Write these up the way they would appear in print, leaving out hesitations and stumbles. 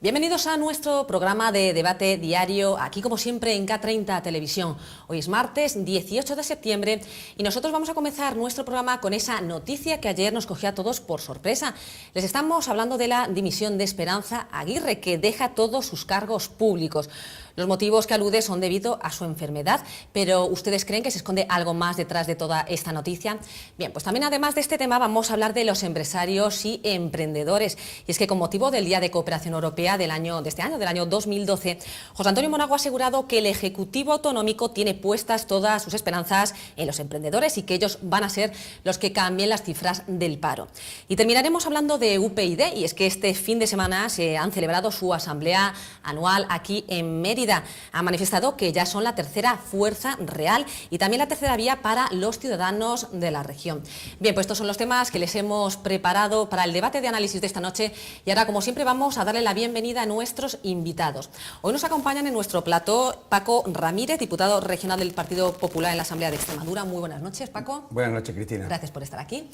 Bienvenidos a nuestro programa de debate diario, aquí como siempre en K30 Televisión. Hoy es martes 18 de septiembre y nosotros vamos a comenzar nuestro programa con esa noticia que ayer nos cogió a todos por sorpresa. Les estamos hablando de la dimisión de Esperanza Aguirre, que deja todos sus cargos públicos. Los motivos que alude son debido a su enfermedad, pero ¿ustedes creen que se esconde algo más detrás de toda esta noticia? Bien, pues también además de este tema vamos a hablar de los empresarios y emprendedores. Y es que con motivo del Día de Cooperación Europea del año 2012, José Antonio Monago ha asegurado que el Ejecutivo Autonómico tiene puestas todas sus esperanzas en los emprendedores y que ellos van a ser los que cambien las cifras del paro. Y terminaremos hablando de UPyD, y es que este fin de semana se han celebrado su asamblea anual aquí en Mérida. Ha manifestado que ya son la tercera fuerza real y también la tercera vía para los ciudadanos de la región. Bien, pues estos son los temas que les hemos preparado para el debate de análisis de esta noche y ahora, como siempre, vamos a darle la bienvenida a nuestros invitados. Hoy nos acompañan en nuestro plató Paco Ramírez, diputado regional del Partido Popular en la Asamblea de Extremadura. Muy buenas noches, Paco. Buenas noches, Cristina. Gracias por estar aquí.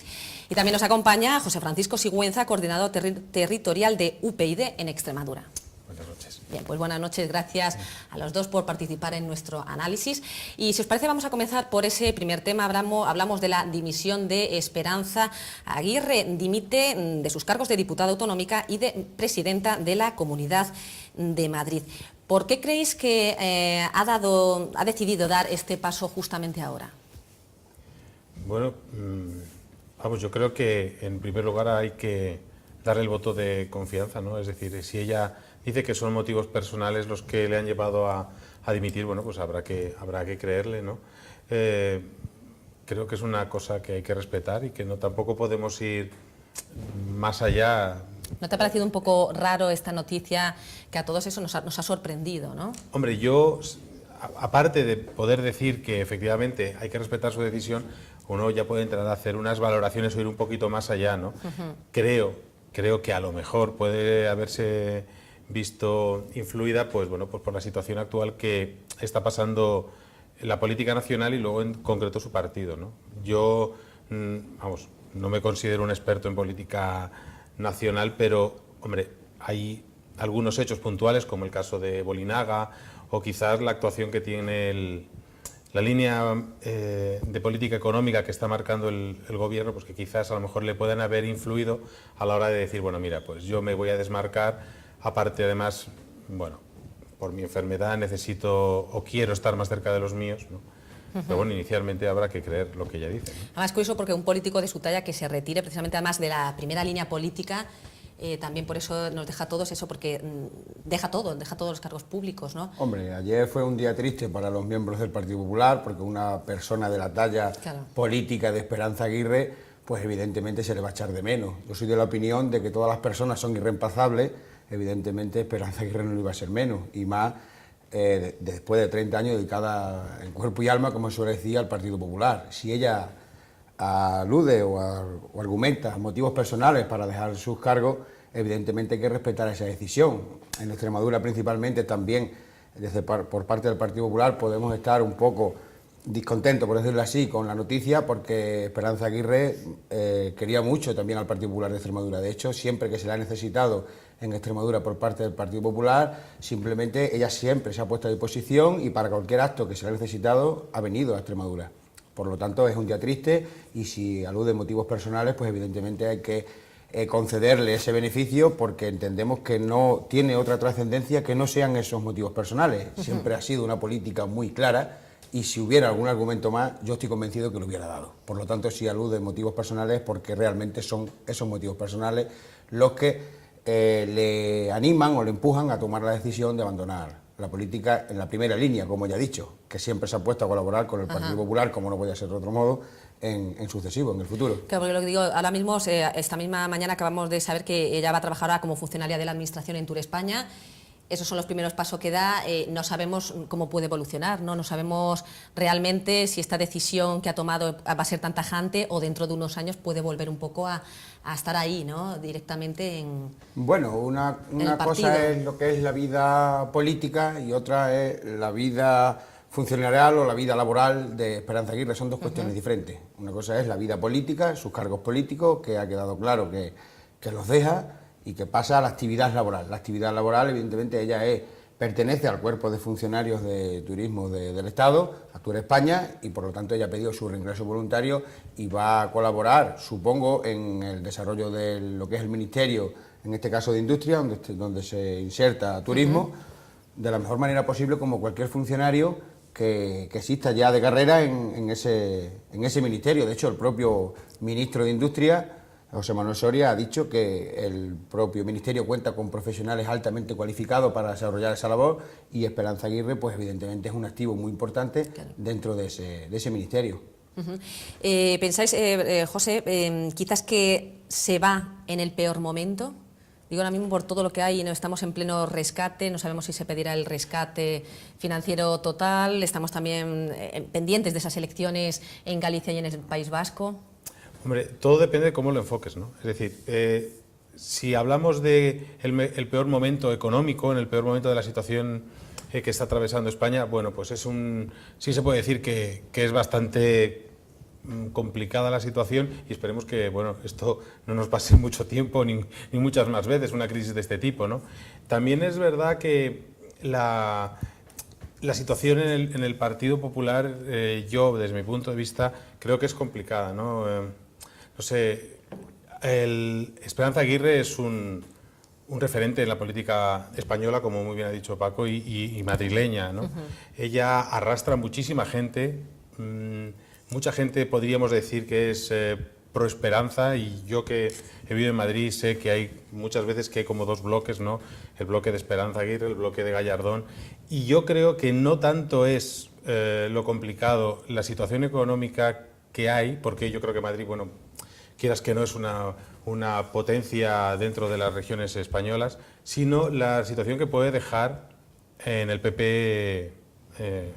Y también nos acompaña José Francisco Sigüenza, coordinador territorial de UPyD en Extremadura. Buenas noches. Bien, pues buenas noches, gracias a los dos por participar en nuestro análisis. Y si os parece, vamos a comenzar por ese primer tema. Hablamos de la dimisión de Esperanza Aguirre. Dimite de sus cargos de diputada autonómica y de presidenta de la Comunidad de Madrid. ¿Por qué creéis que ha decidido dar este paso justamente ahora? Bueno, vamos, yo creo que en primer lugar hay que darle el voto de confianza, ¿no? Es decir, si ella dice que son motivos personales los que le han llevado a dimitir, bueno, pues habrá que creerle, ¿no? Creo que es una cosa que hay que respetar y que no tampoco podemos ir más allá. ¿No te ha parecido un poco raro esta noticia, que a todos eso nos ha sorprendido, ¿no? Hombre, yo, aparte de poder decir que efectivamente hay que respetar su decisión, uno ya puede entrar a hacer unas valoraciones o ir un poquito más allá, ¿no? Creo que a lo mejor puede haberse visto influida, pues bueno, pues por la situación actual que está pasando en la política nacional y luego en concreto su partido, ¿no? Yo, vamos, no me considero un experto en política nacional, pero, hombre, hay algunos hechos puntuales, como el caso de Bolinaga, o quizás la actuación que tiene la línea de política económica que está marcando el gobierno, pues que quizás a lo mejor le puedan haber influido a la hora de decir, bueno, mira, pues yo me voy a desmarcar, aparte además, bueno, por mi enfermedad necesito o quiero estar más cerca de los míos, ¿no? Pero bueno, inicialmente habrá que creer lo que ella dice, ¿no? Además, curioso porque un político de su talla que se retire precisamente además de la primera línea política, también por eso nos deja a todos eso, porque deja todos los cargos públicos, ¿no? Hombre, ayer fue un día triste para los miembros del Partido Popular, porque una persona de la talla política de Esperanza Aguirre, pues evidentemente se le va a echar de menos. Yo soy de la opinión de que todas las personas son irreemplazables, evidentemente Esperanza Aguirre no lo iba a ser menos, y más después de 30 años dedicada en cuerpo y alma, como se decía, al Partido Popular. Si ella alude o argumenta motivos personales para dejar sus cargos, evidentemente hay que respetar esa decisión. En Extremadura principalmente también, por parte del Partido Popular, podemos estar un poco discontentos, por decirlo así, con la noticia, porque Esperanza Aguirre quería mucho también al Partido Popular de Extremadura. De hecho, siempre que se le ha necesitado en Extremadura por parte del Partido Popular, simplemente ella siempre se ha puesto a disposición y para cualquier acto que se le ha necesitado ha venido a Extremadura. Por lo tanto, es un día triste y si alude a motivos personales, pues evidentemente hay que concederle ese beneficio porque entendemos que no tiene otra trascendencia que no sean esos motivos personales. Siempre ha sido una política muy clara y si hubiera algún argumento más, yo estoy convencido que lo hubiera dado. Por lo tanto, si alude a motivos personales, porque realmente son esos motivos personales los que le animan o le empujan a tomar la decisión de abandonar la política en la primera línea, como ya he dicho, que siempre se ha puesto a colaborar con el Partido Popular, como no podía ser de otro modo, en sucesivo, en el futuro. Claro, porque lo que digo, ahora mismo, esta misma mañana acabamos de saber que ella va a trabajar ahora como funcionaria de la Administración en Tour España. Esos son los primeros pasos que da, no sabemos cómo puede evolucionar, ¿no? No sabemos realmente si esta decisión que ha tomado va a ser tan tajante o dentro de unos años puede volver un poco a estar ahí, ¿no? Directamente en Bueno, una cosa es lo que es la vida política y otra es la vida funcionarial o la vida laboral de Esperanza Aguirre. Son dos cuestiones diferentes. Una cosa es la vida política, sus cargos políticos, que ha quedado claro que los deja, y que pasa a la actividad laboral. La actividad laboral, evidentemente, ella pertenece al cuerpo de funcionarios de turismo del Estado, Actúa España, y por lo tanto ella ha pedido su reingreso voluntario y va a colaborar, supongo, en el desarrollo de lo que es el Ministerio, en este caso de Industria, donde se inserta turismo, de la mejor manera posible, como cualquier funcionario que exista ya de carrera en ese ministerio. De hecho, el propio ministro de Industria, José Manuel Soria, ha dicho que el propio ministerio cuenta con profesionales altamente cualificados para desarrollar esa labor, y Esperanza Aguirre, pues evidentemente es un activo muy importante dentro de ese ministerio. ¿Pensáis, José, quizás que se va en el peor momento? Digo, ahora mismo por todo lo que hay, no estamos en pleno rescate, no sabemos si se pedirá el rescate financiero total, estamos también pendientes de esas elecciones en Galicia y en el País Vasco. Hombre, todo depende de cómo lo enfoques, ¿no? Es decir, si hablamos de el peor momento económico, en el peor momento de la situación que está atravesando España, bueno, pues sí se puede decir que es bastante complicada la situación, y esperemos que, bueno, esto no nos pase mucho tiempo ni muchas más veces, una crisis de este tipo, ¿no? También es verdad que la situación en el Partido Popular, yo, desde mi punto de vista, creo que es complicada, ¿no? No sé, Esperanza Aguirre es un referente en la política española, como muy bien ha dicho Paco, y madrileña, ¿no? Ella arrastra muchísima gente, mucha gente podríamos decir que es pro Esperanza, y yo que he vivido en Madrid sé que hay muchas veces que hay como dos bloques, ¿no? El bloque de Esperanza Aguirre, el bloque de Gallardón, y yo creo que no tanto es lo complicado la situación económica que hay, porque yo creo que Madrid, bueno, quieras que no, es una potencia dentro de las regiones españolas, sino la situación que puede dejar en el PP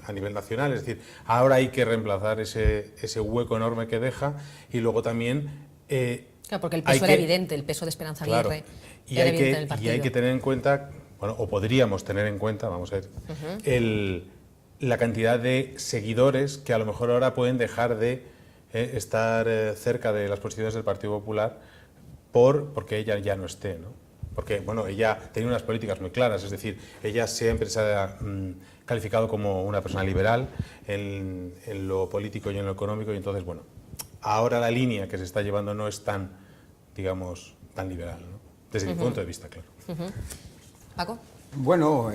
a nivel nacional. Es decir, ahora hay que reemplazar ese hueco enorme que deja, y luego también... claro, porque el peso era evidente, el peso de Esperanza Aguirre era evidente en el partido. Y hay que tener en cuenta, bueno, o podríamos tener en cuenta, vamos a ver, la cantidad de seguidores que a lo mejor ahora pueden dejar de estar cerca de las posiciones del Partido Popular porque ella ya no esté, ¿no? Porque, bueno, ella tenía unas políticas muy claras, es decir, ella siempre se ha calificado como una persona liberal en lo político y en lo económico, y entonces, bueno, ahora la línea que se está llevando no es tan, digamos, tan liberal, ¿no? Desde mi punto de vista, claro. ¿Paco? Bueno,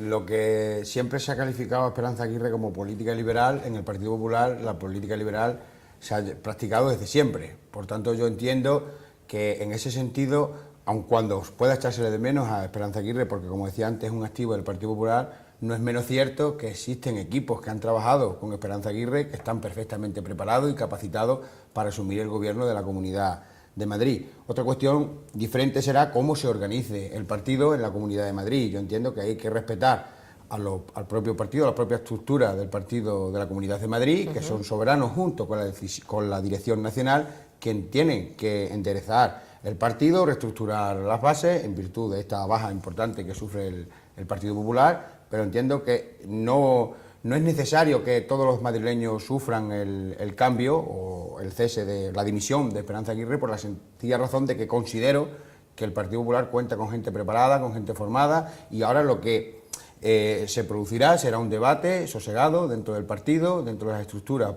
lo que siempre se ha calificado a Esperanza Aguirre como política liberal, en el Partido Popular la política liberal se ha practicado desde siempre. Por tanto, yo entiendo que en ese sentido, aun cuando pueda echársele de menos a Esperanza Aguirre, porque como decía antes es un activo del Partido Popular, no es menos cierto que existen equipos que han trabajado con Esperanza Aguirre que están perfectamente preparados y capacitados para asumir el gobierno de la Comunidad de Madrid. Otra cuestión diferente será cómo se organice el partido en la Comunidad de Madrid. Yo entiendo que hay que respetar al propio partido, a la propia estructura del partido de la Comunidad de Madrid, que son soberanos junto con la dirección nacional, quien tienen que enderezar el partido, reestructurar las bases en virtud de esta baja importante que sufre el Partido Popular, pero entiendo que no es necesario que todos los madrileños sufran el cambio o el cese de la dimisión de Esperanza Aguirre, por la sencilla razón de que considero que el Partido Popular cuenta con gente preparada, con gente formada, y ahora lo que se producirá será un debate sosegado dentro del partido, dentro de las estructuras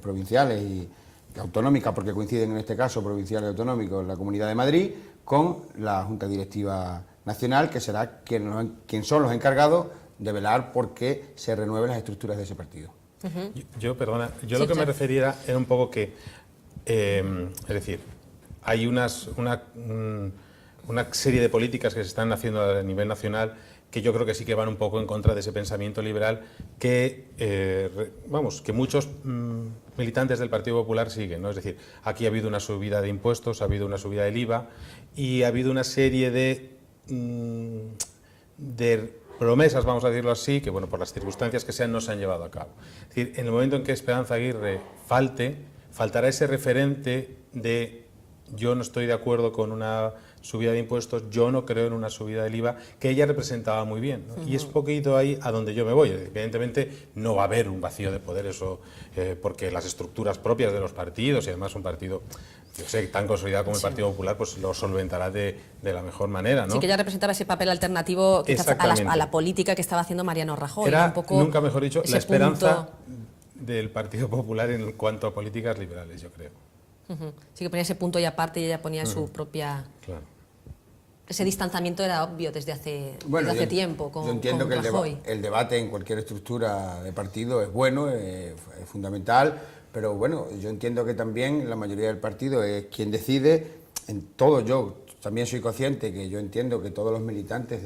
provinciales y autonómicas, porque coinciden en este caso provinciales y autonómicos en la Comunidad de Madrid, con la Junta Directiva Nacional, que será quien son los encargados de velar porque se renueven las estructuras de ese partido. Yo lo que me refería era un poco que, es decir, hay una serie de políticas que se están haciendo a nivel nacional que yo creo que sí que van un poco en contra de ese pensamiento liberal que, que muchos militantes del Partido Popular siguen, ¿no? Es decir, aquí ha habido una subida de impuestos, ha habido una subida del IVA y ha habido una serie de promesas, vamos a decirlo así, que, bueno, por las circunstancias que sean, no se han llevado a cabo. Es decir, en el momento en que Esperanza Aguirre faltará ese referente de yo no estoy de acuerdo con una subida de impuestos, yo no creo en una subida del IVA, que ella representaba muy bien, ¿no? Y es poquito ahí a donde yo me voy. Evidentemente no va a haber un vacío de poder, eso, porque las estructuras propias de los partidos, y además un partido, yo sé, tan consolidado como el Partido Popular, pues lo solventará de la mejor manera, ¿no? Sí, que ella representaba ese papel alternativo quizás a la política que estaba haciendo Mariano Rajoy. Era, un poco nunca mejor dicho, la esperanza punto del Partido Popular en cuanto a políticas liberales, yo creo. Sí, que ponía ese punto y aparte y ella ponía su propia... Claro. Ese distanciamiento era obvio desde hace tiempo con Yo entiendo que el debate en cualquier estructura de partido es bueno, es fundamental, pero bueno, yo entiendo que también la mayoría del partido es quien decide. En todo, yo también soy consciente que yo entiendo que todos los militantes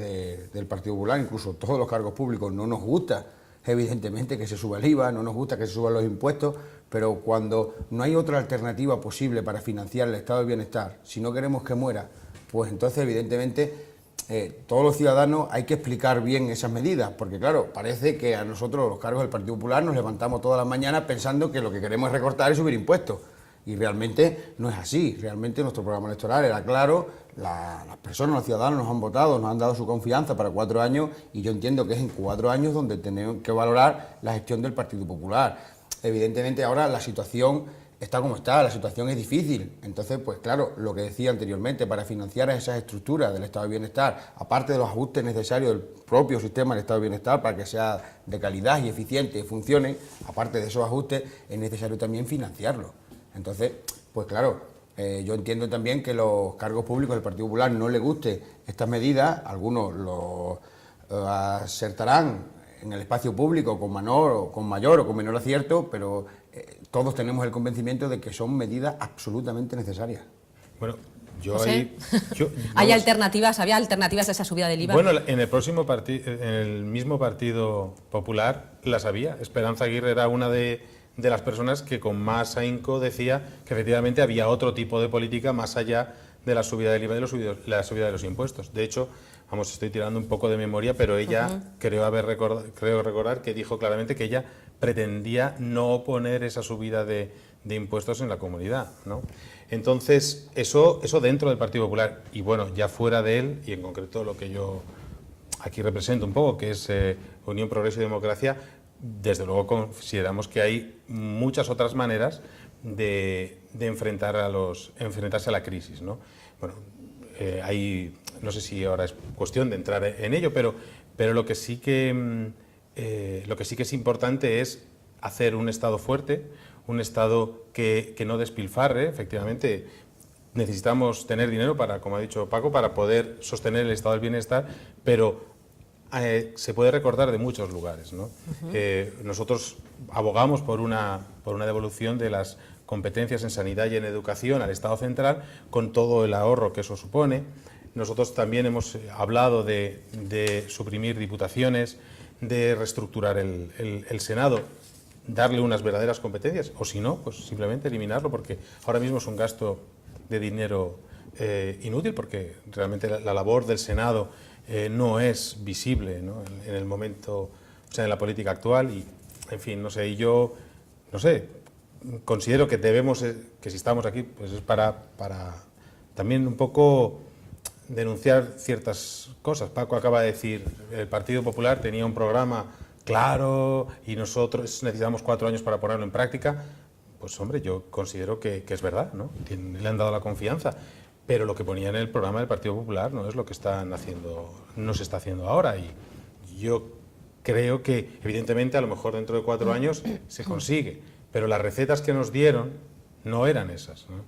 del Partido Popular, incluso todos los cargos públicos, no nos gusta evidentemente que se suba el IVA, no nos gusta que se suban los impuestos, pero cuando no hay otra alternativa posible para financiar el estado del bienestar, si no queremos que muera, pues entonces evidentemente todos los ciudadanos hay que explicar bien esas medidas, porque claro, parece que a nosotros los cargos del Partido Popular nos levantamos todas las mañanas pensando que lo que queremos es recortar y subir impuestos. Y realmente no es así, realmente nuestro programa electoral era claro, las personas, los ciudadanos nos han votado, nos han dado su confianza para 4 años y yo entiendo que es en 4 años donde tenemos que valorar la gestión del Partido Popular. Evidentemente ahora la situación está como está, la situación es difícil, entonces pues claro, lo que decía anteriormente, para financiar esas estructuras del estado de bienestar, aparte de los ajustes necesarios del propio sistema del estado de bienestar para que sea de calidad y eficiente y funcione, aparte de esos ajustes es necesario también financiarlo. Entonces, pues claro, yo entiendo también que los cargos públicos del Partido Popular no les guste estas medidas, algunos lo acertarán en el espacio público con mayor o con menor acierto, pero todos tenemos el convencimiento de que son medidas absolutamente necesarias. Bueno, ¿Había alternativas a esa subida del IVA? Bueno, en el mismo Partido Popular las había. Esperanza Aguirre era una de las personas que con más ahínco decía que efectivamente había otro tipo de política más allá de la subida del IVA y la subida de los impuestos. De hecho, vamos, estoy tirando un poco de memoria, pero ella creo recordar que dijo claramente que ella pretendía no oponer esa subida de impuestos en la comunidad, ¿no? Entonces, eso dentro del Partido Popular, y bueno, ya fuera de él, y en concreto lo que yo aquí represento un poco, que es Unión, Progreso y Democracia, desde luego consideramos que hay muchas otras maneras de enfrentarse a la crisis, ¿no? Bueno, no sé si ahora es cuestión de entrar en ello, pero lo que sí que es importante es hacer un Estado fuerte, un Estado que no despilfarre. Efectivamente, necesitamos tener dinero para, como ha dicho Paco, para poder sostener el estado del bienestar, pero se puede recortar de muchos lugares, ¿no? Nosotros abogamos por una devolución de las competencias en sanidad y en educación al Estado central, con todo el ahorro que eso supone. Nosotros también hemos hablado de suprimir diputaciones, de reestructurar el Senado, darle unas verdaderas competencias, o si no, pues simplemente eliminarlo, porque ahora mismo es un gasto de dinero inútil, porque realmente la labor del Senado no es visible, ¿no? En el momento, o sea, en la política actual, y en fin, no sé, y yo, no sé, considero que debemos, que si estamos aquí, pues es para también un poco denunciar ciertas cosas. Paco acaba de decir, el Partido Popular tenía un programa claro y nosotros necesitamos 4 años para ponerlo en práctica. Pues hombre, yo considero que es verdad, ¿no? Le han dado la confianza, pero lo que ponía en el programa del Partido Popular no es lo que no se está haciendo ahora, y yo creo que evidentemente a lo mejor dentro de 4 años se consigue, pero las recetas que nos dieron no eran esas, ¿no?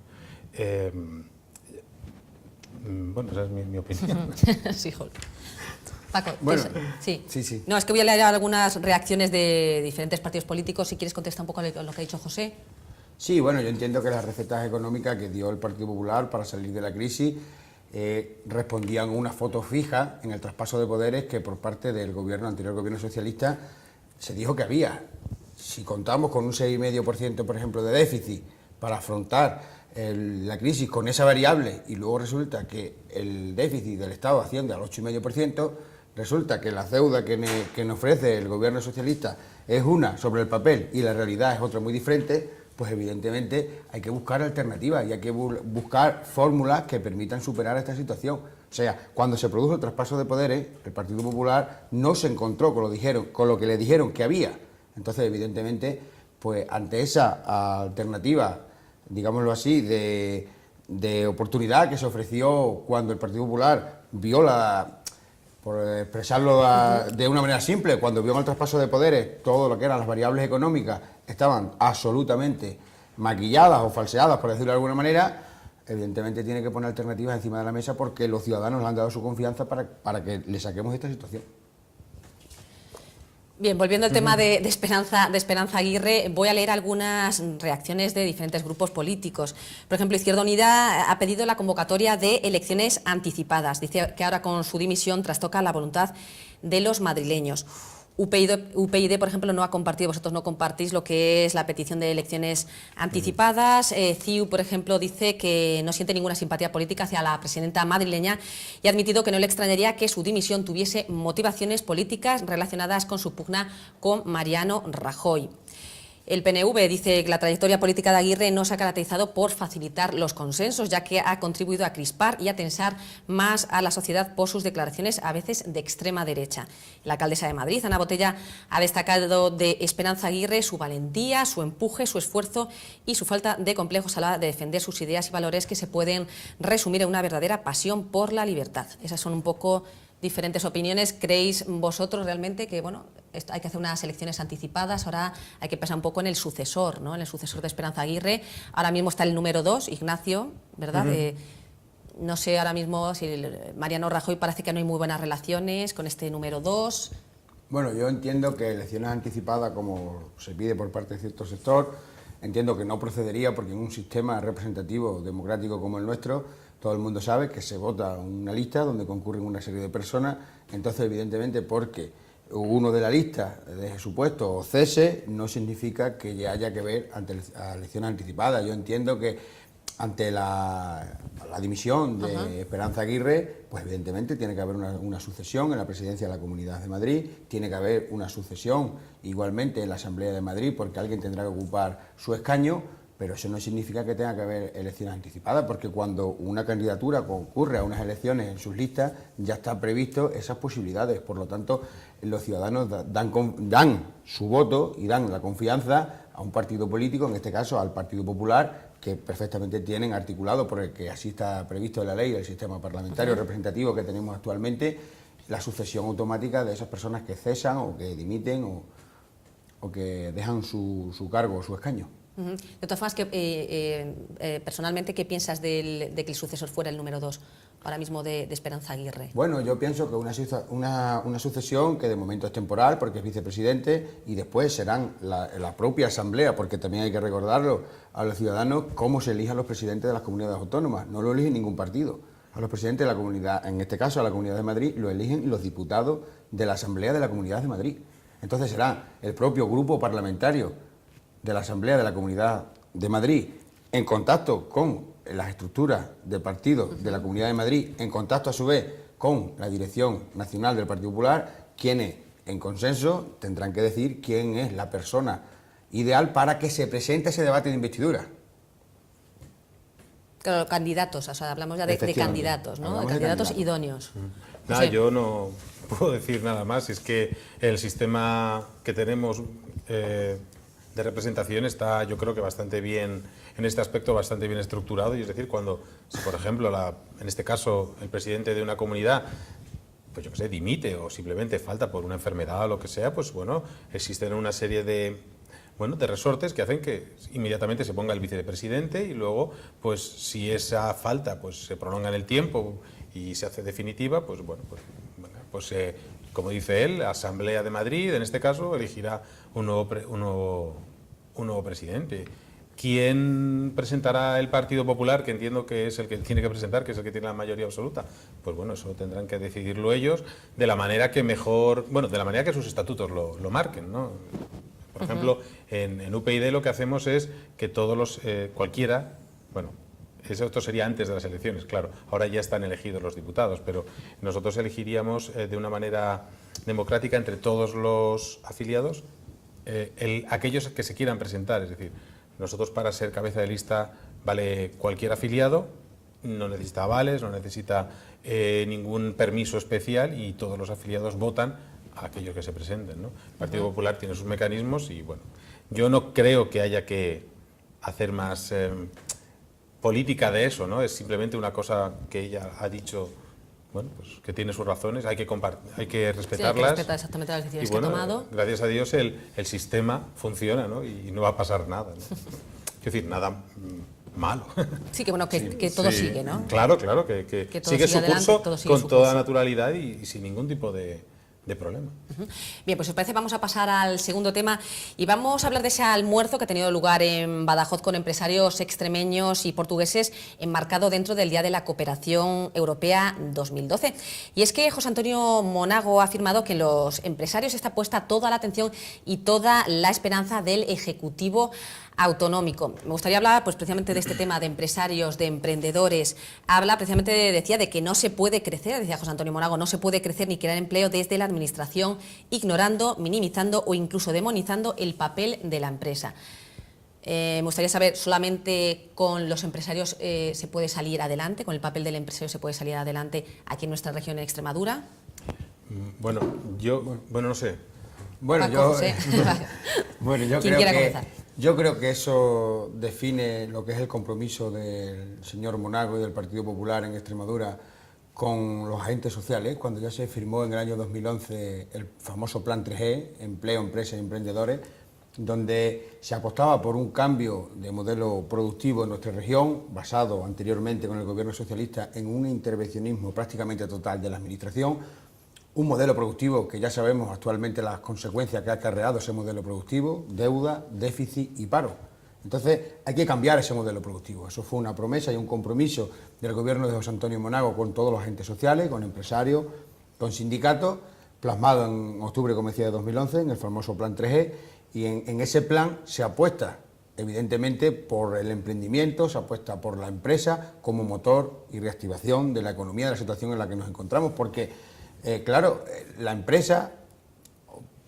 Bueno, esa es mi opinión. Sí, Jorge. Paco, bueno, sí. Sí. No, es que voy a leer algunas reacciones de diferentes partidos políticos. Si quieres contestar un poco lo que ha dicho José. Sí, bueno, yo entiendo que las recetas económicas que dio el Partido Popular para salir de la crisis respondían a una foto fija en el traspaso de poderes que por parte del anterior gobierno socialista se dijo que había. Si contamos con un 6,5%, por ejemplo, de déficit para afrontar la crisis con esa variable, y luego resulta que el déficit del Estado asciende al 8,5%, resulta que la deuda que nos ofrece el gobierno socialista es una sobre el papel y la realidad es otra muy diferente, pues evidentemente hay que buscar alternativas y hay que buscar fórmulas que permitan superar esta situación. O sea, cuando se produjo el traspaso de poderes, el Partido Popular no se encontró con lo que le dijeron que había. Entonces, evidentemente, pues ante esa alternativa, digámoslo así, de oportunidad que se ofreció cuando el Partido Popular vio por expresarlo de una manera simple, cuando vio en el traspaso de poderes todo lo que eran las variables económicas estaban absolutamente maquilladas o falseadas, por decirlo de alguna manera, evidentemente tiene que poner alternativas encima de la mesa porque los ciudadanos le han dado su confianza para que le saquemos de esta situación. Bien, volviendo al tema de Esperanza Aguirre, voy a leer algunas reacciones de diferentes grupos políticos. Por ejemplo, Izquierda Unida ha pedido la convocatoria de elecciones anticipadas. Dice que ahora con su dimisión trastoca la voluntad de los madrileños. UPyD, por ejemplo, no ha compartido, vosotros no compartís lo que es la petición de elecciones anticipadas. CiU, por ejemplo, dice que no siente ninguna simpatía política hacia la presidenta madrileña y ha admitido que no le extrañaría que su dimisión tuviese motivaciones políticas relacionadas con su pugna con Mariano Rajoy. El PNV dice que la trayectoria política de Aguirre no se ha caracterizado por facilitar los consensos, ya que ha contribuido a crispar y a tensar más a la sociedad por sus declaraciones, a veces de extrema derecha. La alcaldesa de Madrid, Ana Botella, ha destacado de Esperanza Aguirre su valentía, su empuje, su esfuerzo y su falta de complejos a la hora de defender sus ideas y valores que se pueden resumir en una verdadera pasión por la libertad. Esas son un poco diferentes opiniones. ¿Creéis vosotros realmente que hay que hacer unas elecciones anticipadas? Ahora hay que pensar un poco en el sucesor, ¿no? En el sucesor de Esperanza Aguirre. Ahora mismo está el número 2, Ignacio, ¿verdad? No sé ahora mismo si Mariano Rajoy parece que no hay muy buenas relaciones con este número 2. Bueno, yo entiendo que elecciones anticipadas, como se pide por parte de cierto sector, entiendo que no procedería porque en un sistema representativo democrático como el nuestro, todo el mundo sabe que se vota una lista donde concurren una serie de personas, entonces evidentemente porque uno de la lista deje su puesto o cese, no significa que ya haya que ver ante elecciones anticipadas. Yo entiendo que ante la dimisión de Esperanza Aguirre, pues evidentemente tiene que haber una sucesión en la presidencia de la Comunidad de Madrid, tiene que haber una sucesión igualmente en la Asamblea de Madrid, porque alguien tendrá que ocupar su escaño, pero eso no significa que tenga que haber elecciones anticipadas, porque cuando una candidatura concurre a unas elecciones en sus listas, ya está previsto esas posibilidades. Por lo tanto, los ciudadanos dan su voto y dan la confianza a un partido político, en este caso al Partido Popular, que perfectamente tienen articulado, por el que así está previsto en la ley del sistema parlamentario representativo que tenemos actualmente, la sucesión automática de esas personas que cesan o que dimiten o que dejan su cargo o su escaño. De todas formas, personalmente, ¿qué piensas de que el sucesor fuera el número 2 ahora mismo de Esperanza Aguirre? Bueno, yo pienso que una sucesión que de momento es temporal porque es vicepresidente y después serán la propia Asamblea, porque también hay que recordarlo a los ciudadanos cómo se eligen los presidentes de las comunidades autónomas. No lo elige ningún partido. A los presidentes de la comunidad, en este caso a la Comunidad de Madrid, lo eligen los diputados de la Asamblea de la Comunidad de Madrid. Entonces será el propio grupo parlamentario de la Asamblea de la Comunidad de Madrid, en contacto con las estructuras de partidos de la Comunidad de Madrid, en contacto a su vez con la Dirección Nacional del Partido Popular, quienes en consenso tendrán que decir quién es la persona ideal para que se presente ese debate de investidura. Claro, candidatos, o sea, hablamos ya de candidatos, ¿no? De candidatos idóneos. Nada, sí. Yo no puedo decir nada más, es que el sistema que tenemos de representación está, yo creo que bastante bien, en este aspecto bastante bien estructurado, y es decir, si por ejemplo, en este caso, el presidente de una comunidad, pues yo qué sé, dimite o simplemente falta por una enfermedad o lo que sea, pues bueno, existen una serie de resortes que hacen que inmediatamente se ponga el vicepresidente y luego, pues si esa falta pues se prolonga en el tiempo y se hace definitiva, pues bueno, como dice él, la Asamblea de Madrid, en este caso, elegirá un nuevo presidente. ¿Quién presentará el Partido Popular, que entiendo que es el que tiene que presentar, que es el que tiene la mayoría absoluta? Pues bueno, eso tendrán que decidirlo ellos de la manera que de la manera que sus estatutos lo marquen, ¿no? Por ejemplo, en UPyD lo que hacemos es que todos cualquiera, esto sería antes de las elecciones, claro, ahora ya están elegidos los diputados, pero nosotros elegiríamos de una manera democrática entre todos los afiliados aquellos que se quieran presentar, es decir, Nosotros, para ser cabeza de lista, vale cualquier afiliado, no necesita avales, no necesita ningún permiso especial, y todos los afiliados votan a aquellos que se presenten, ¿no? El Partido Popular tiene sus mecanismos y, bueno, yo no creo que haya que hacer más política de eso, ¿no? Es simplemente una cosa que ella ha dicho, bueno, pues que tiene sus razones, hay que respetarlas. Sí, hay que respetar exactamente las decisiones que ha tomado. Gracias a Dios el sistema funciona, ¿no? Y no va a pasar nada, ¿no? Quiero decir, nada malo. Sí, que bueno, que todo sigue, ¿no? Claro, que sigue su curso con toda naturalidad y sin ningún tipo de problema. Bien, pues si os parece vamos a pasar al segundo tema y vamos a hablar de ese almuerzo que ha tenido lugar en Badajoz con empresarios extremeños y portugueses, enmarcado dentro del Día de la Cooperación Europea 2012. Y es que José Antonio Monago ha afirmado que en los empresarios está puesta toda la atención y toda la esperanza del Ejecutivo autonómico. Me gustaría hablar pues precisamente de este tema de empresarios, de emprendedores. Habla precisamente, decía, de que no se puede crecer, decía José Antonio Monago, no se puede crecer ni crear empleo desde la administración, ignorando, minimizando o incluso demonizando el papel de la empresa. Me gustaría saber, ¿solamente con los empresarios se puede salir adelante, con el papel del empresario se puede salir adelante aquí en nuestra región, en Extremadura? Bueno, no sé. Bueno, Paco, José. Yo creo que eso define lo que es el compromiso del señor Monago y del Partido Popular en Extremadura con los agentes sociales, cuando ya se firmó en el año 2011 el famoso Plan 3E, Empleo, Empresas y Emprendedores, donde se apostaba por un cambio de modelo productivo en nuestra región, basado anteriormente con el gobierno socialista en un intervencionismo prácticamente total de la administración. Un modelo productivo que ya sabemos actualmente las consecuencias que ha acarreado ese modelo productivo: deuda, déficit y paro. Entonces hay que cambiar ese modelo productivo. Eso fue una promesa y un compromiso del gobierno de José Antonio Monago con todos los agentes sociales, con empresarios, con sindicatos, plasmado en octubre, como decía, de 2011, en el famoso Plan 3E, y en ese plan se apuesta evidentemente por el emprendimiento, se apuesta por la empresa como motor y reactivación de la economía, de la situación en la que nos encontramos, porque claro, la empresa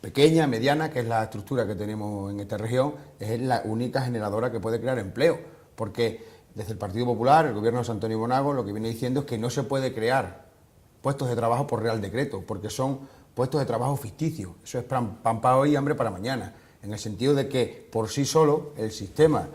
pequeña, mediana, que es la estructura que tenemos en esta región, es la única generadora que puede crear empleo, porque desde el Partido Popular, el gobierno de José Antonio Monago, lo que viene diciendo es que no se puede crear puestos de trabajo por Real Decreto, porque son puestos de trabajo ficticios. Eso es pan para hoy y hambre para mañana, en el sentido de que por sí solo el sistema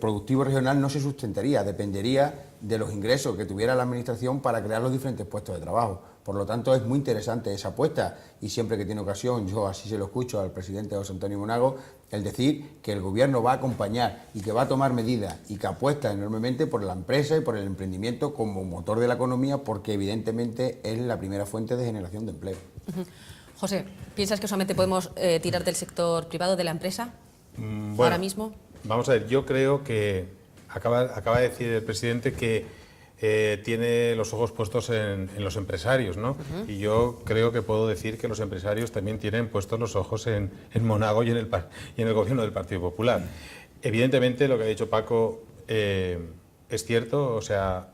productivo regional no se sustentaría, dependería de los ingresos que tuviera la administración para crear los diferentes puestos de trabajo. Por lo tanto, es muy interesante esa apuesta, y siempre que tiene ocasión, yo así se lo escucho al presidente José Antonio Monago, el decir que el gobierno va a acompañar y que va a tomar medidas y que apuesta enormemente por la empresa y por el emprendimiento como motor de la economía, porque evidentemente es la primera fuente de generación de empleo. José, ¿piensas que solamente podemos tirar del sector privado, de la empresa, ahora mismo? Vamos a ver, yo creo que acaba de decir el presidente que tiene los ojos puestos en los empresarios, ¿no? Y yo creo que puedo decir que los empresarios también tienen puestos los ojos en Monago y en el gobierno del Partido Popular. Evidentemente, lo que ha dicho Paco es cierto, o sea,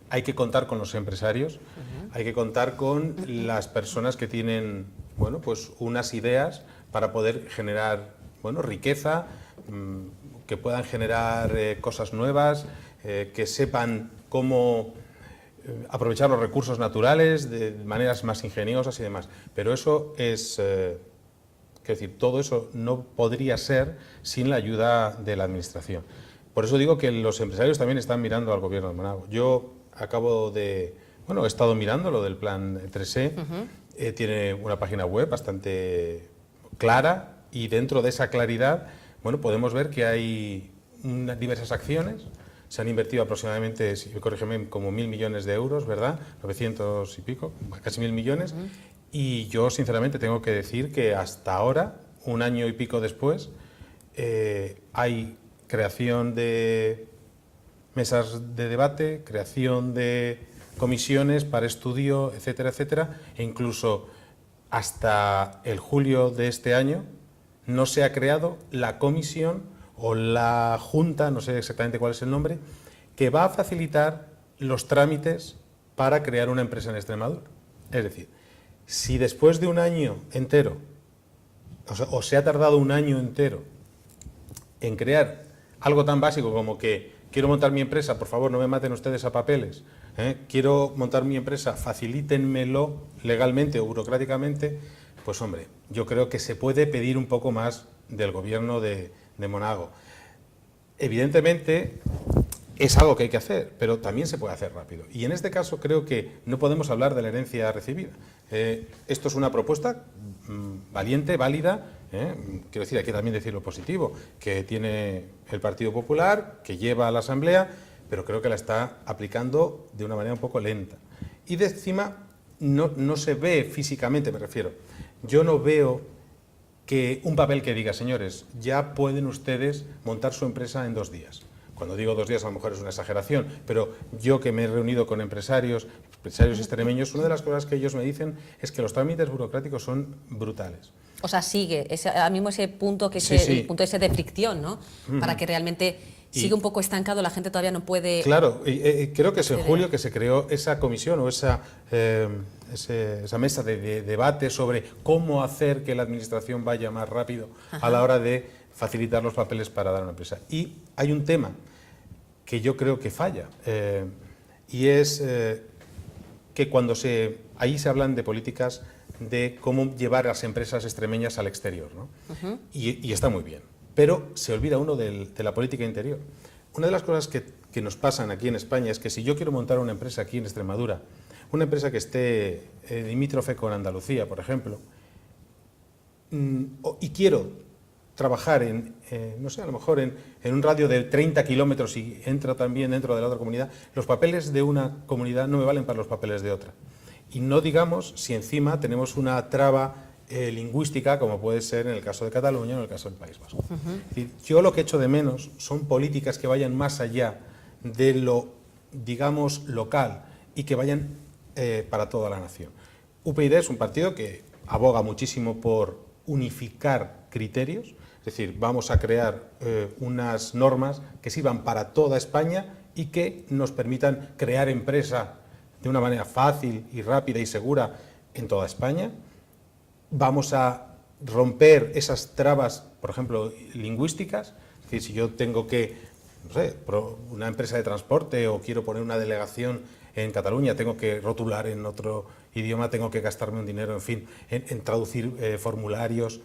hay que contar con los empresarios, hay que contar con las personas que tienen, bueno, pues unas ideas para poder generar, bueno, riqueza, que puedan generar cosas nuevas, que sepan cómo aprovechar los recursos naturales de maneras más ingeniosas y demás. Pero eso es, quiero decir, todo eso no podría ser sin la ayuda de la administración. Por eso digo que los empresarios también están mirando al gobierno de Monago. Yo he estado mirando lo del Plan 3E, tiene una página web bastante clara, y dentro de esa claridad, bueno, podemos ver que hay diversas acciones. Se han invertido aproximadamente, corrígeme, como 1.000 millones de euros, ¿verdad? 900 y pico, casi 1.000 millones. Y yo, sinceramente, tengo que decir que hasta ahora, un año y pico después, hay creación de mesas de debate, creación de comisiones para estudio, etcétera, etcétera, e incluso hasta el julio de este año no se ha creado la comisión o la junta, no sé exactamente cuál es el nombre, que va a facilitar los trámites para crear una empresa en Extremadura. Es decir, si después de un año entero, o se ha tardado un año entero en crear algo tan básico como que quiero montar mi empresa, por favor no me maten ustedes a papeles, quiero montar mi empresa, facilítenmelo legalmente o burocráticamente, pues hombre, yo creo que se puede pedir un poco más del gobierno de Monago. Evidentemente es algo que hay que hacer, pero también se puede hacer rápido. Y en este caso creo que no podemos hablar de la herencia recibida. Esto es una propuesta valiente, válida, quiero decir, hay que también decir lo positivo, que tiene el Partido Popular, que lleva a la Asamblea, pero creo que la está aplicando de una manera un poco lenta. Y de encima no se ve físicamente, me refiero. Yo no veo que un papel que diga, señores, ya pueden ustedes montar su empresa en 2 días. Cuando digo 2 días a lo mejor es una exageración, pero yo que me he reunido con empresarios extremeños, una de las cosas que ellos me dicen es que los trámites burocráticos son brutales. O sea, sigue ahora mismo ese punto que Sí. el punto ese de fricción, ¿no? Para que realmente siga un poco estancado, la gente todavía no puede... Claro, creo que es en julio que se creó esa comisión o esa mesa de debate sobre cómo hacer que la administración vaya más rápido a la hora de facilitar los papeles para dar una empresa. Y hay un tema que yo creo que falla, y es que ahí se hablan de políticas de cómo llevar a las empresas extremeñas al exterior, ¿no? Y está muy bien, pero se olvida uno de la política interior. Una de las cosas que nos pasan aquí en España es que si yo quiero montar una empresa aquí en Extremadura, una empresa que esté limítrofe con Andalucía, por ejemplo, y quiero trabajar no sé, a lo mejor en un radio de 30 kilómetros y entra también dentro de la otra comunidad, los papeles de una comunidad no me valen para los papeles de otra. Y no digamos si encima tenemos una traba lingüística, como puede ser en el caso de Cataluña o en el caso del País Vasco. Es decir, yo lo que echo de menos son políticas que vayan más allá de lo, digamos, local y que vayan para toda la nación. UPyD es un partido que aboga muchísimo por unificar criterios, es decir, vamos a crear unas normas que sirvan para toda España y que nos permitan crear empresa de una manera fácil y rápida y segura en toda España. Vamos a romper esas trabas, por ejemplo, lingüísticas. Es decir, si yo tengo que, no sé, una empresa de transporte o quiero poner una delegación en Cataluña, tengo que rotular en otro idioma, tengo que gastarme un dinero, en fin, en traducir formularios.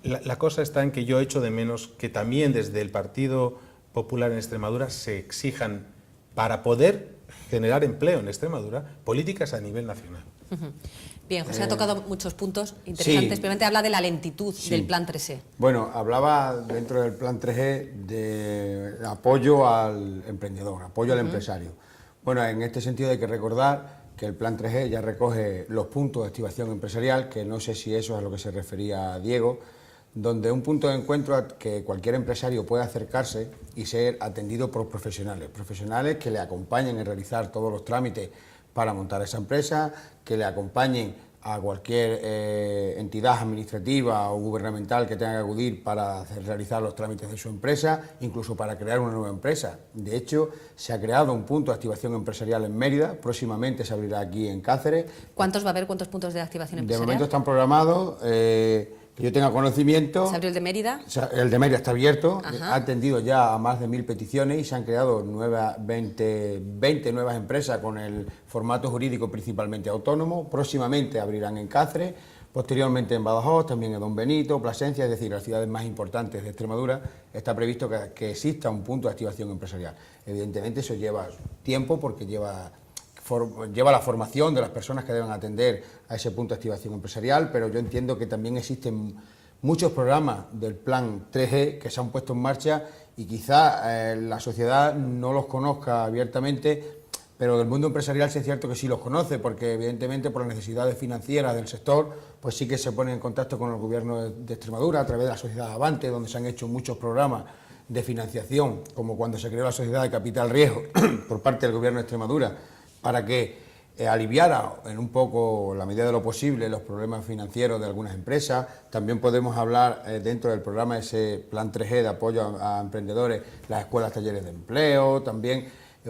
La cosa está en que yo echo de menos que también desde el Partido Popular en Extremadura se exijan, para poder generar empleo en Extremadura, políticas a nivel nacional. Bien, José ha tocado muchos puntos interesantes. Sí. Simplemente habla de la lentitud del Plan 3E. Bueno, hablaba dentro del Plan 3E de apoyo al emprendedor, apoyo al empresario. Bueno, en este sentido hay que recordar que el Plan 3E ya recoge los puntos de activación empresarial, que no sé si eso es a lo que se refería Diego, donde un punto de encuentro a que cualquier empresario puede acercarse y ser atendido por profesionales que le acompañen en realizar todos los trámites para montar esa empresa, que le acompañen a cualquier entidad administrativa o gubernamental que tenga que acudir para realizar los trámites de su empresa, incluso para crear una nueva empresa. De hecho, se ha creado un punto de activación empresarial en Mérida, próximamente se abrirá aquí en Cáceres. ¿Cuántos va a haber? ¿Cuántos puntos de activación empresarial? De momento están programados, que yo tenga conocimiento. ¿Se abrió el de Mérida? El de Mérida está abierto, Ajá. ha atendido ya a más de 1000 peticiones y se han creado 20 nuevas empresas con el formato jurídico principalmente autónomo. Próximamente abrirán en Cáceres, posteriormente en Badajoz, también en Don Benito, Plasencia, es decir, las ciudades más importantes de Extremadura. Está previsto que exista un punto de activación empresarial. Evidentemente eso lleva tiempo porque lleva la formación de las personas que deben atender a ese punto de activación empresarial, pero yo entiendo que también existen muchos programas del Plan 3E que se han puesto en marcha y quizá la sociedad no los conozca abiertamente, pero del mundo empresarial sí es cierto que sí los conoce, porque evidentemente por las necesidades financieras del sector, pues sí que se pone en contacto con el Gobierno de Extremadura a través de la Sociedad Avante, donde se han hecho muchos programas de financiación, como cuando se creó la Sociedad de Capital Riesgo por parte del Gobierno de Extremadura, para que aliviara en un poco, la medida de lo posible, los problemas financieros de algunas empresas. También podemos hablar dentro del programa ese Plan 3E de apoyo a emprendedores, las escuelas, talleres de empleo, también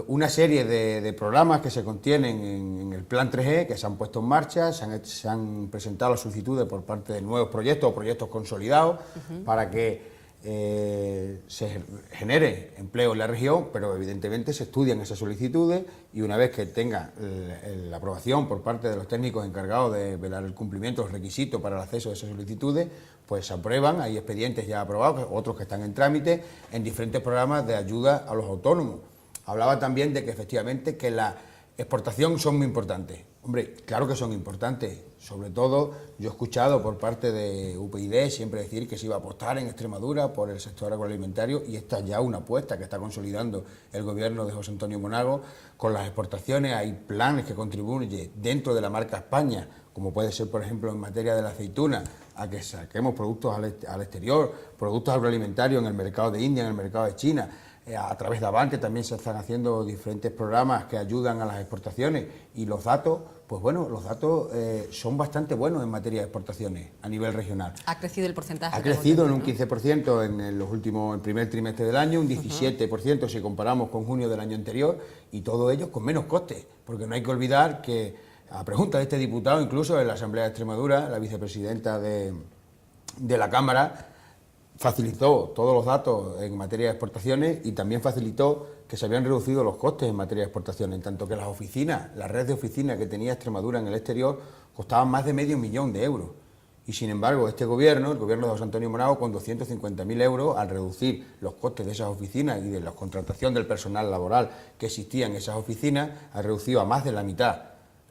una serie de programas que se contienen en el Plan 3E que se han puesto en marcha, se han presentado las solicitudes por parte de nuevos proyectos o proyectos consolidados para que se genere empleo en la región, pero evidentemente se estudian esas solicitudes y una vez que tenga la aprobación por parte de los técnicos encargados de velar el cumplimiento de los requisitos para el acceso a esas solicitudes, pues se aprueban, hay expedientes ya aprobados, otros que están en trámite, en diferentes programas de ayuda a los autónomos. Hablaba también de que efectivamente que la exportación son muy importantes. Hombre, claro que son importantes. Sobre todo, yo he escuchado por parte de UPyD siempre decir que se iba a apostar en Extremadura por el sector agroalimentario y esta es ya una apuesta que está consolidando el gobierno de José Antonio Monago con las exportaciones. Hay planes que contribuyen dentro de la marca España, como puede ser, por ejemplo, en materia de la aceituna, a que saquemos productos al exterior, productos agroalimentarios en el mercado de India, en el mercado de China. A través de Avante también se están haciendo diferentes programas que ayudan a las exportaciones y los datos, pues bueno, los datos son bastante buenos en materia de exportaciones a nivel regional. ¿Ha crecido el porcentaje? Ha crecido en un 15% en el primer trimestre del año, un 17% si comparamos con junio del año anterior y todo ello con menos costes, porque no hay que olvidar que a pregunta de este diputado, incluso en la Asamblea de Extremadura, la vicepresidenta de la Cámara, facilitó todos los datos en materia de exportaciones y también facilitó que se habían reducido los costes en materia de exportaciones, en tanto que las oficinas, la red de oficinas que tenía Extremadura en el exterior, costaban más de $500.000 de euros. Y sin embargo, este gobierno, el gobierno de José Antonio Monago, con 250.000 euros, al reducir los costes de esas oficinas y de la contratación del personal laboral que existía en esas oficinas, ha reducido a más de la mitad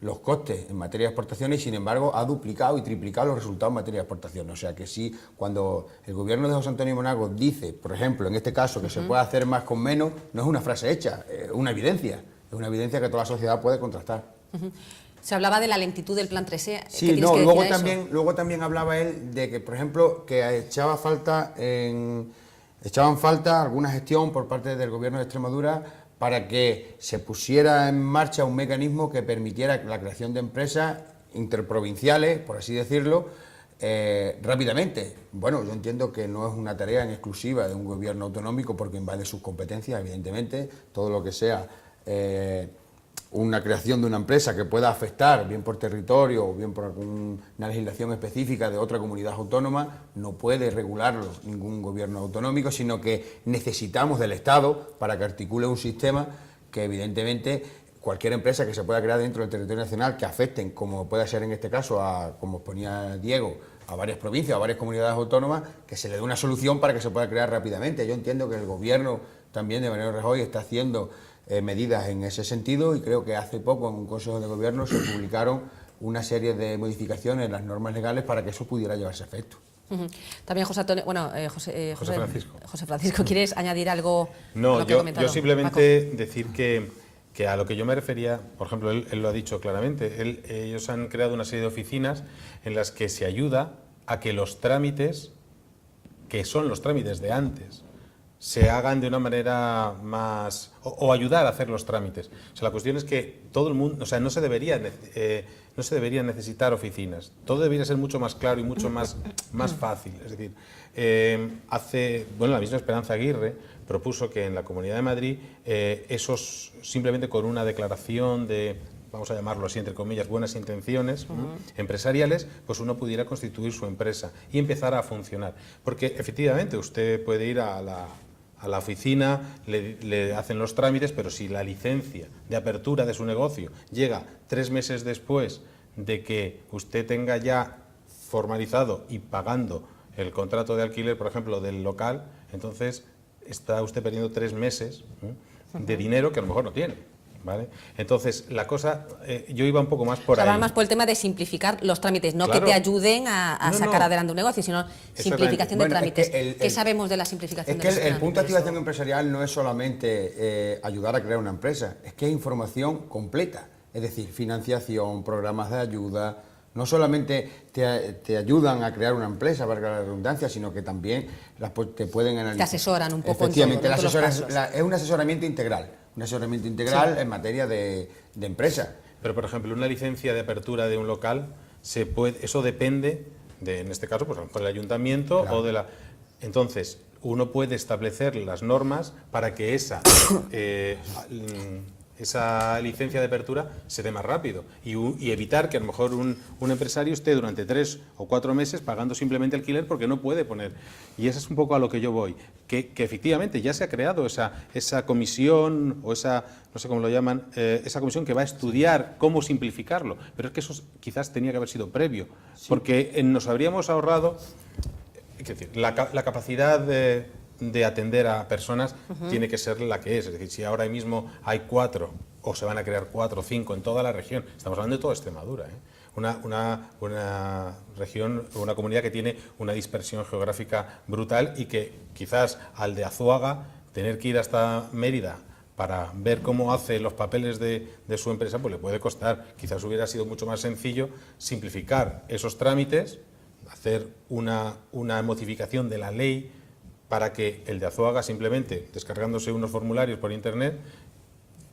los costes en materia de exportaciones y, sin embargo, ha duplicado y triplicado los resultados en materia de exportaciones. O sea que sí, cuando el gobierno de José Antonio Monago dice, por ejemplo, en este caso, que se puede hacer más con menos, no es una frase hecha, es una evidencia que toda la sociedad puede contrastar. Se hablaba de la lentitud del plan 3E. Sí, no, luego también hablaba él de que, por ejemplo, que echaban falta alguna gestión por parte del gobierno de Extremadura para que se pusiera en marcha un mecanismo que permitiera la creación de empresas interprovinciales, por así decirlo, rápidamente. Bueno, yo entiendo que no es una tarea en exclusiva de un gobierno autonómico porque invade sus competencias, evidentemente, todo lo que sea una creación de una empresa que pueda afectar, bien por territorio o bien por alguna legislación específica de otra comunidad autónoma, no puede regularlo ningún gobierno autonómico, sino que necesitamos del Estado para que articule un sistema que evidentemente cualquier empresa que se pueda crear dentro del territorio nacional que afecten, como puede ser en este caso, como ponía Diego, a varias provincias, a varias comunidades autónomas, que se le dé una solución para que se pueda crear rápidamente. Yo entiendo que el gobierno también de Mariano Rajoy está haciendo medidas en ese sentido y creo que hace poco en un consejo de gobierno se publicaron una serie de modificaciones en las normas legales para que eso pudiera llevarse a efecto. También José Antonio, José Francisco, ¿quieres añadir algo? No, a lo que ha yo comentado simplemente Paco? decir que a lo que yo me refería, por ejemplo, él lo ha dicho claramente, ellos han creado una serie de oficinas en las que se ayuda a que los trámites, que son los trámites de antes, se hagan de una manera más... o ayudar a hacer los trámites. O sea, la cuestión es que todo el mundo... O sea, no se deberían necesitar oficinas. Todo debería ser mucho más claro y mucho más fácil. Es decir, la misma Esperanza Aguirre propuso que en la Comunidad de Madrid esos, simplemente con una declaración de, vamos a llamarlo así, entre comillas, buenas intenciones empresariales, pues uno pudiera constituir su empresa y empezar a funcionar. Porque efectivamente usted puede ir a la oficina, le hacen los trámites, pero si la licencia de apertura de su negocio llega 3 meses después de que usted tenga ya formalizado y pagando el contrato de alquiler, por ejemplo, del local, entonces está usted perdiendo 3 meses de dinero que a lo mejor no tiene. ¿Vale? Entonces, la cosa, yo iba un poco más por ahí. Va más por el tema de simplificar los trámites, no claro. Que te ayuden a sacar adelante un negocio, sino simplificación de trámites. ¿Qué sabemos de la simplificación de los trámites? El punto de activación empresarial no es solamente ayudar a crear una empresa, es que es información completa, es decir, financiación, programas de ayuda. No solamente te ayudan a crear una empresa, valga la redundancia, sino que también te pueden analizar. Te asesoran un poco. Efectivamente, es un asesoramiento integral. Un asesoramiento integral en materia de empresa. Pero, por ejemplo, una licencia de apertura de un local, eso depende, en este caso, pues a lo mejor del ayuntamiento, claro, o de la... Entonces, uno puede establecer las normas para que esa esa licencia de apertura se dé más rápido y evitar que a lo mejor un empresario esté durante 3 o 4 meses pagando simplemente alquiler porque no puede poner. Y eso es un poco a lo que yo voy, que efectivamente ya se ha creado esa comisión o esa, no sé cómo lo llaman, esa comisión que va a estudiar cómo simplificarlo, pero es que eso quizás tenía que haber sido previo, porque nos habríamos ahorrado, es decir, la capacidad de atender a personas tiene que ser la que es decir, si ahora mismo hay 4 o se van a crear 4 o 5 en toda la región, estamos hablando de toda Extremadura, una región, una comunidad que tiene una dispersión geográfica brutal y que quizás al de Azuaga tener que ir hasta Mérida para ver cómo hace los papeles de su empresa, pues le puede costar. Quizás hubiera sido mucho más sencillo simplificar esos trámites, hacer una modificación de la ley para que el de Azuaga, simplemente descargándose unos formularios por internet,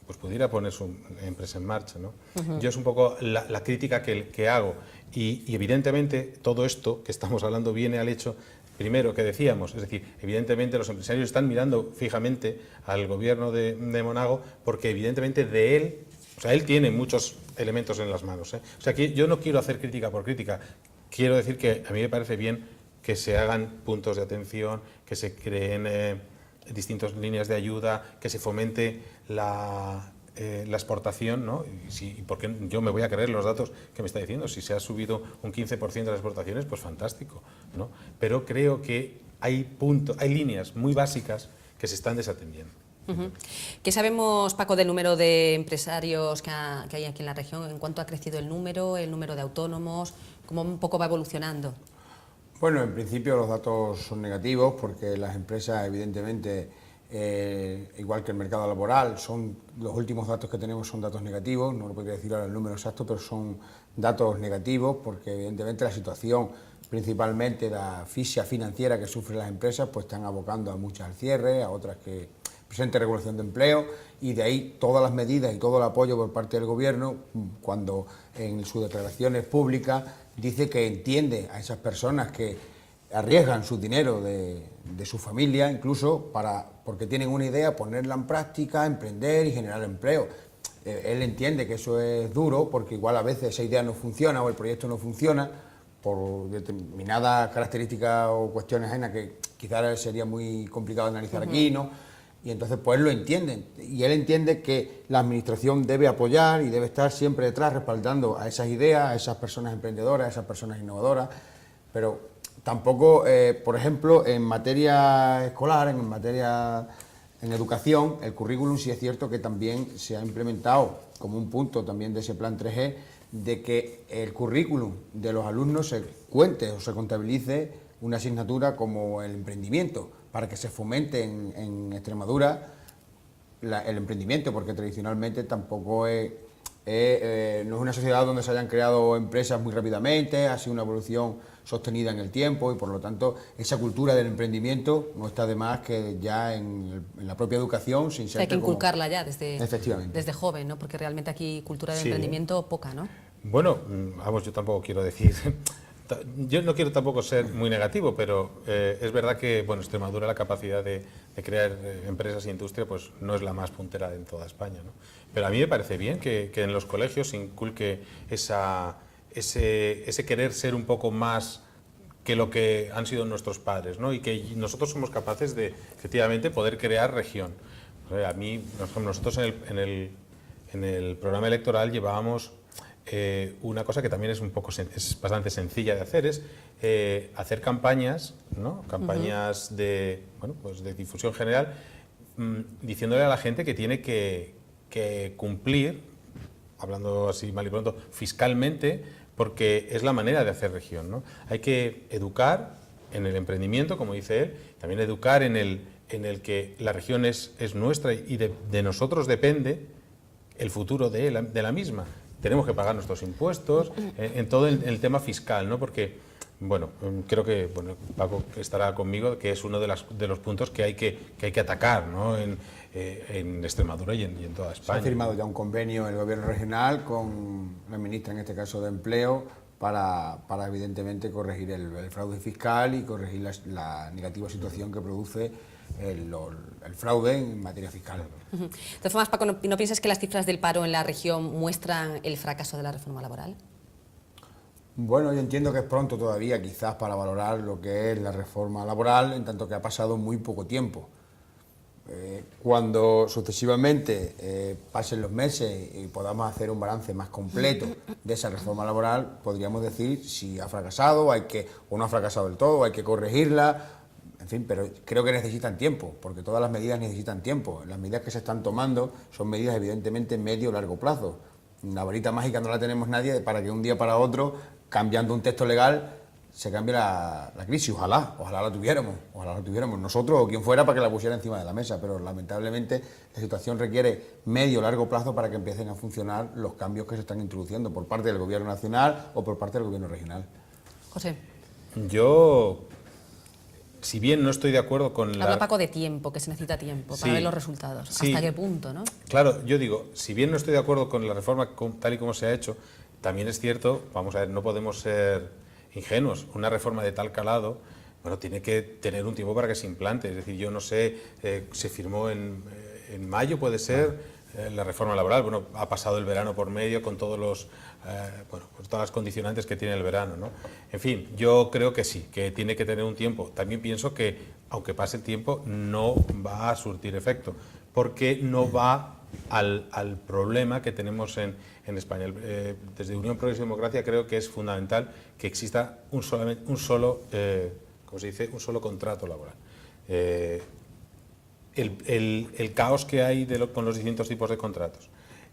pues pudiera poner su empresa en marcha, ¿no? Yo es un poco la crítica que hago y evidentemente todo esto que estamos hablando viene al hecho, primero, que decíamos, es decir, evidentemente los empresarios están mirando fijamente al gobierno de Monago porque evidentemente de él, o sea, él tiene muchos elementos en las manos, ¿eh? O sea, que yo no quiero hacer crítica por crítica, quiero decir que a mí me parece bien que se hagan puntos de atención, que se creen distintas líneas de ayuda, que se fomente la exportación, ¿no? Y porque yo me voy a creer los datos que me está diciendo, si se ha subido un 15% de las exportaciones, pues fantástico, ¿no? Pero creo que hay líneas muy básicas que se están desatendiendo. ¿Qué sabemos, Paco, del número de empresarios que hay aquí en la región? ¿En cuánto ha crecido el número de autónomos? ¿Cómo un poco va evolucionando? Bueno, en principio los datos son negativos porque las empresas, evidentemente, igual que el mercado laboral, los últimos datos que tenemos son datos negativos, no lo podría decir ahora el número exacto, pero son datos negativos porque evidentemente la situación, principalmente la asfixia financiera que sufren las empresas, pues están abocando a muchas al cierre, a otras que presenten regulación de empleo, y de ahí todas las medidas y todo el apoyo por parte del gobierno, cuando en sus declaraciones públicas dice que entiende a esas personas que arriesgan su dinero de su familia, incluso porque tienen una idea, ponerla en práctica, emprender y generar empleo. Él entiende que eso es duro porque igual a veces esa idea no funciona o el proyecto no funciona por determinadas características o cuestiones ajenas que quizás sería muy complicado analizar aquí, ¿no? Y entonces pues él lo entiende, y él entiende que la administración debe apoyar y debe estar siempre detrás respaldando a esas ideas, a esas personas emprendedoras, a esas personas innovadoras, pero tampoco, por ejemplo, en materia escolar, en educación, el currículum sí es cierto que también se ha implementado como un punto también de ese plan 3G, de que el currículum de los alumnos se cuente o se contabilice una asignatura como el emprendimiento, para que se fomente en Extremadura el emprendimiento, porque tradicionalmente tampoco no es una sociedad donde se hayan creado empresas muy rápidamente, ha sido una evolución sostenida en el tiempo y por lo tanto esa cultura del emprendimiento no está de más que ya en la propia educación se inserte. Hay que inculcarla ya efectivamente, desde joven, ¿no? Porque realmente aquí cultura de emprendimiento poca, ¿no? Bueno, vamos, yo tampoco quiero decir... Yo no quiero tampoco ser muy negativo, pero es verdad que bueno, Extremadura la capacidad de crear empresas e industria pues no es la más puntera en toda España, ¿no? Pero a mí me parece bien que en los colegios se inculque ese querer ser un poco más que lo que han sido nuestros padres, ¿no? Y que nosotros somos capaces de efectivamente poder crear región. A mí, nosotros en el programa electoral llevábamos una cosa que también es bastante sencilla de hacer, es hacer campañas, ¿no? Campañas de difusión general, diciéndole a la gente que tiene que cumplir, hablando así mal y pronto, fiscalmente, porque es la manera de hacer región, ¿no? Hay que educar en el emprendimiento, como dice él, también educar en el que la región es nuestra y de nosotros depende el futuro de la misma. Tenemos que pagar nuestros impuestos, en todo el tema fiscal, ¿no? Porque, bueno, creo que Paco estará conmigo, que es uno de los puntos que hay que atacar, ¿no? En Extremadura y en toda España. Se ha firmado ya un convenio el gobierno regional con la ministra, en este caso de Empleo, para evidentemente corregir el fraude fiscal y corregir la negativa situación que produce el fraude en materia fiscal. De todas formas, Paco, ¿no piensas que las cifras del paro en la región muestran el fracaso de la reforma laboral? Bueno, yo entiendo que es pronto todavía quizás para valorar lo que es la reforma laboral, en tanto que ha pasado muy poco tiempo. Cuando sucesivamente pasen los meses y podamos hacer un balance más completo de esa reforma laboral, podríamos decir si ha fracasado o no ha fracasado del todo, o hay que corregirla, en fin, pero creo que necesitan tiempo, porque todas las medidas necesitan tiempo. Las medidas que se están tomando son medidas evidentemente medio o largo plazo. Una varita mágica no la tenemos nadie para que un día para otro, cambiando un texto legal, se cambie la crisis. Ojalá la tuviéramos nosotros o quien fuera para que la pusiera encima de la mesa, pero lamentablemente la situación requiere medio o largo plazo para que empiecen a funcionar los cambios que se están introduciendo por parte del Gobierno nacional o por parte del Gobierno regional. José. Yo, si bien no estoy de acuerdo con Habla Paco de tiempo, que se necesita tiempo para ver los resultados. Sí. ¿Hasta qué punto, no? Claro, yo digo, si bien no estoy de acuerdo con la reforma tal y como se ha hecho, también es cierto, vamos a ver, no podemos ser ingenuos. Una reforma de tal calado, bueno, tiene que tener un tiempo para que se implante. Es decir, yo no sé, se firmó en mayo, puede ser, la reforma laboral. Bueno, ha pasado el verano por medio con todos los, pues todas las condicionantes que tiene el verano, ¿no? En fin, yo creo que sí, que tiene que tener un tiempo. También pienso que, aunque pase el tiempo, no va a surtir efecto, porque no va al problema que tenemos en España. Desde Unión Progreso y Democracia creo que es fundamental que exista un solo contrato laboral. El caos que hay con los distintos tipos de contratos.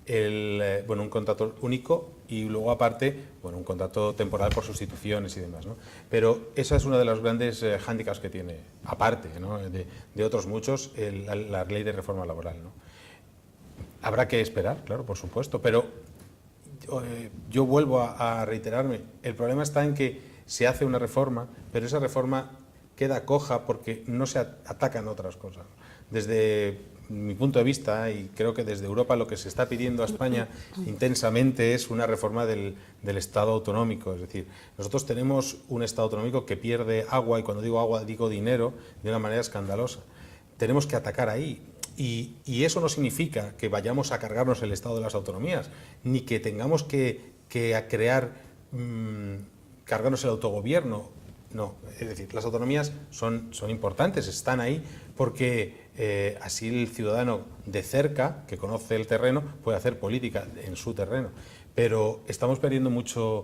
Un contrato único y luego aparte, un contrato temporal por sustituciones y demás, ¿no? Pero esa es uno de los grandes hándicaps que tiene, aparte, ¿no?, de otros muchos, la ley de reforma laboral, ¿no? Habrá que esperar, claro, por supuesto, pero yo vuelvo a reiterarme, el problema está en que se hace una reforma, pero esa reforma queda coja porque no se atacan otras cosas. Desde mi punto de vista, y creo que desde Europa, lo que se está pidiendo a España intensamente es una reforma del Estado autonómico. Es decir, nosotros tenemos un Estado autonómico que pierde agua, y cuando digo agua digo dinero, de una manera escandalosa. Tenemos que atacar ahí. Y eso no significa que vayamos a cargarnos el Estado de las autonomías, ni que tengamos que cargarnos el autogobierno. No, es decir, las autonomías son importantes, están ahí porque así el ciudadano de cerca, que conoce el terreno, puede hacer política en su terreno. Pero estamos perdiendo mucha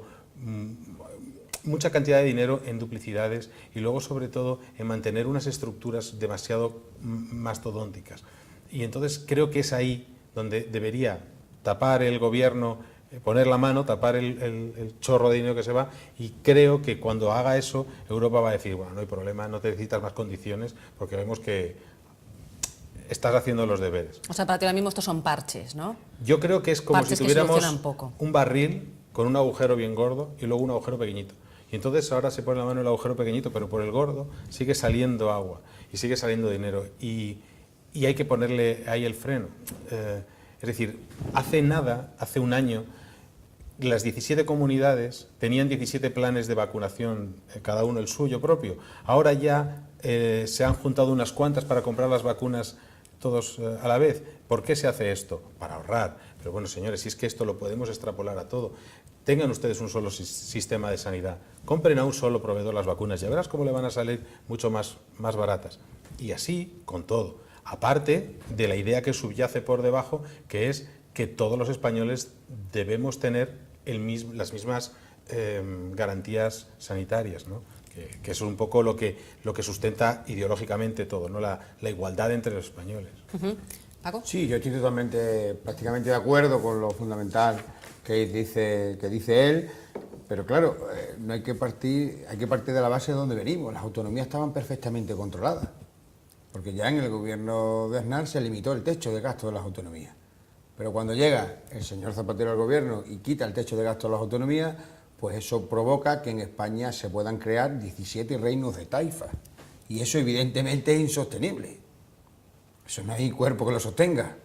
cantidad de dinero en duplicidades y luego, sobre todo, en mantener unas estructuras demasiado mastodónticas. Y entonces creo que es ahí donde debería tapar el gobierno, poner la mano, tapar el chorro de dinero que se va, y creo que cuando haga eso Europa va a decir, bueno, no hay problema, no necesitas más condiciones porque vemos que estás haciendo los deberes. O sea, para ti ahora mismo estos son parches, ¿no? Yo creo que es como parches si tuviéramos poco. Un barril con un agujero bien gordo y luego un agujero pequeñito. Y entonces ahora se pone la mano en el agujero pequeñito, pero por el gordo sigue saliendo agua y sigue saliendo dinero. Y hay que ponerle ahí el freno. Es decir, hace un año, las 17 comunidades tenían 17 planes de vacunación, cada uno el suyo propio. Ahora ya se han juntado unas cuantas para comprar las vacunas todos a la vez. ¿Por qué se hace esto? Para ahorrar. Pero bueno, señores, si es que esto lo podemos extrapolar a todo. Tengan ustedes un solo sistema de sanidad. Compren a un solo proveedor las vacunas. Ya verás cómo le van a salir mucho más baratas. Y así con todo. Aparte de la idea que subyace por debajo, que es que todos los españoles debemos tener las mismas garantías sanitarias, ¿no? Que es un poco lo que sustenta ideológicamente todo, ¿no? La igualdad entre los españoles. ¿Paco? Sí, yo estoy prácticamente de acuerdo con lo fundamental que dice él, pero claro, no hay que partir de la base de donde venimos. Las autonomías estaban perfectamente controladas, porque ya en el gobierno de Aznar se limitó el techo de gasto de las autonomías. Pero cuando llega el señor Zapatero al gobierno y quita el techo de gasto de las autonomías, pues eso provoca que en España se puedan crear 17 reinos de taifas. Y eso evidentemente es insostenible. Eso no hay cuerpo que lo sostenga.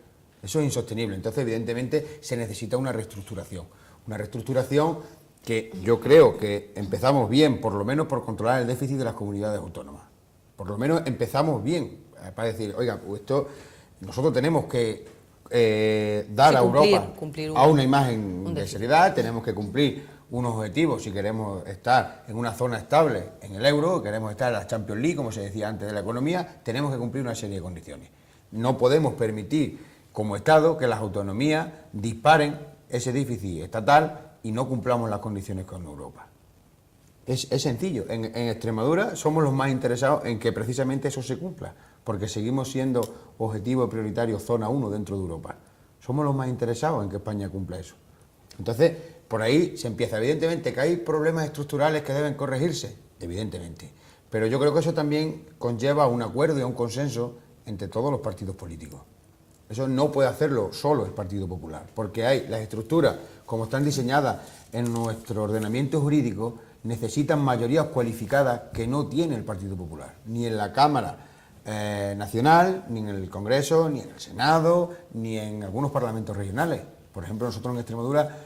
Eso es insostenible. Entonces, evidentemente, se necesita una reestructuración. Una reestructuración que yo creo que empezamos bien, por lo menos por controlar el déficit de las comunidades autónomas. Por lo menos empezamos bien. para decir, oiga, pues esto nosotros tenemos que dar a Europa a una imagen de seriedad, tenemos que cumplir unos objetivos si queremos estar en una zona estable en el euro, queremos estar en la Champions League, como se decía antes de la economía, tenemos que cumplir una serie de condiciones. No podemos permitir como Estado que las autonomías disparen ese déficit estatal y no cumplamos las condiciones con Europa. Es sencillo, en Extremadura somos los más interesados en que precisamente eso se cumpla, porque seguimos siendo objetivo prioritario zona 1 dentro de Europa. Somos los más interesados en que España cumpla eso. Entonces, por ahí se empieza. Evidentemente que hay problemas estructurales que deben corregirse, evidentemente, pero yo creo que eso también conlleva un acuerdo y un consenso entre todos los partidos políticos. Eso no puede hacerlo solo el Partido Popular, porque hay las estructuras, como están diseñadas en nuestro ordenamiento jurídico, necesitan mayorías cualificadas que no tiene el Partido Popular, ni en la Cámara Nacional, ni en el Congreso, ni en el Senado, ni en algunos parlamentos regionales. Por ejemplo, nosotros en Extremadura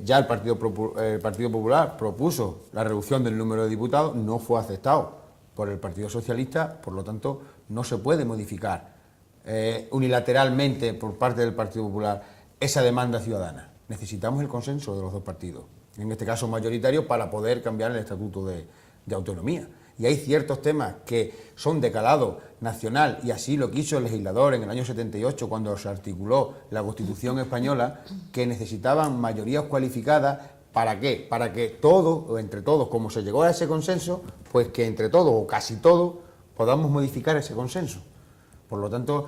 ya el Partido Popular propuso la reducción del número de diputados, no fue aceptado por el Partido Socialista, por lo tanto no se puede modificar unilateralmente por parte del Partido Popular esa demanda ciudadana. Necesitamos el consenso de los dos partidos, en este caso mayoritario, para poder cambiar el estatuto de autonomía. Y hay ciertos temas que son de calado nacional, y así lo quiso el legislador en el año 78, cuando se articuló la Constitución española, que necesitaban mayorías cualificadas. ¿Para qué? Para que todos, o entre todos, como se llegó a ese consenso, pues que entre todos, o casi todos, podamos modificar ese consenso. Por lo tanto,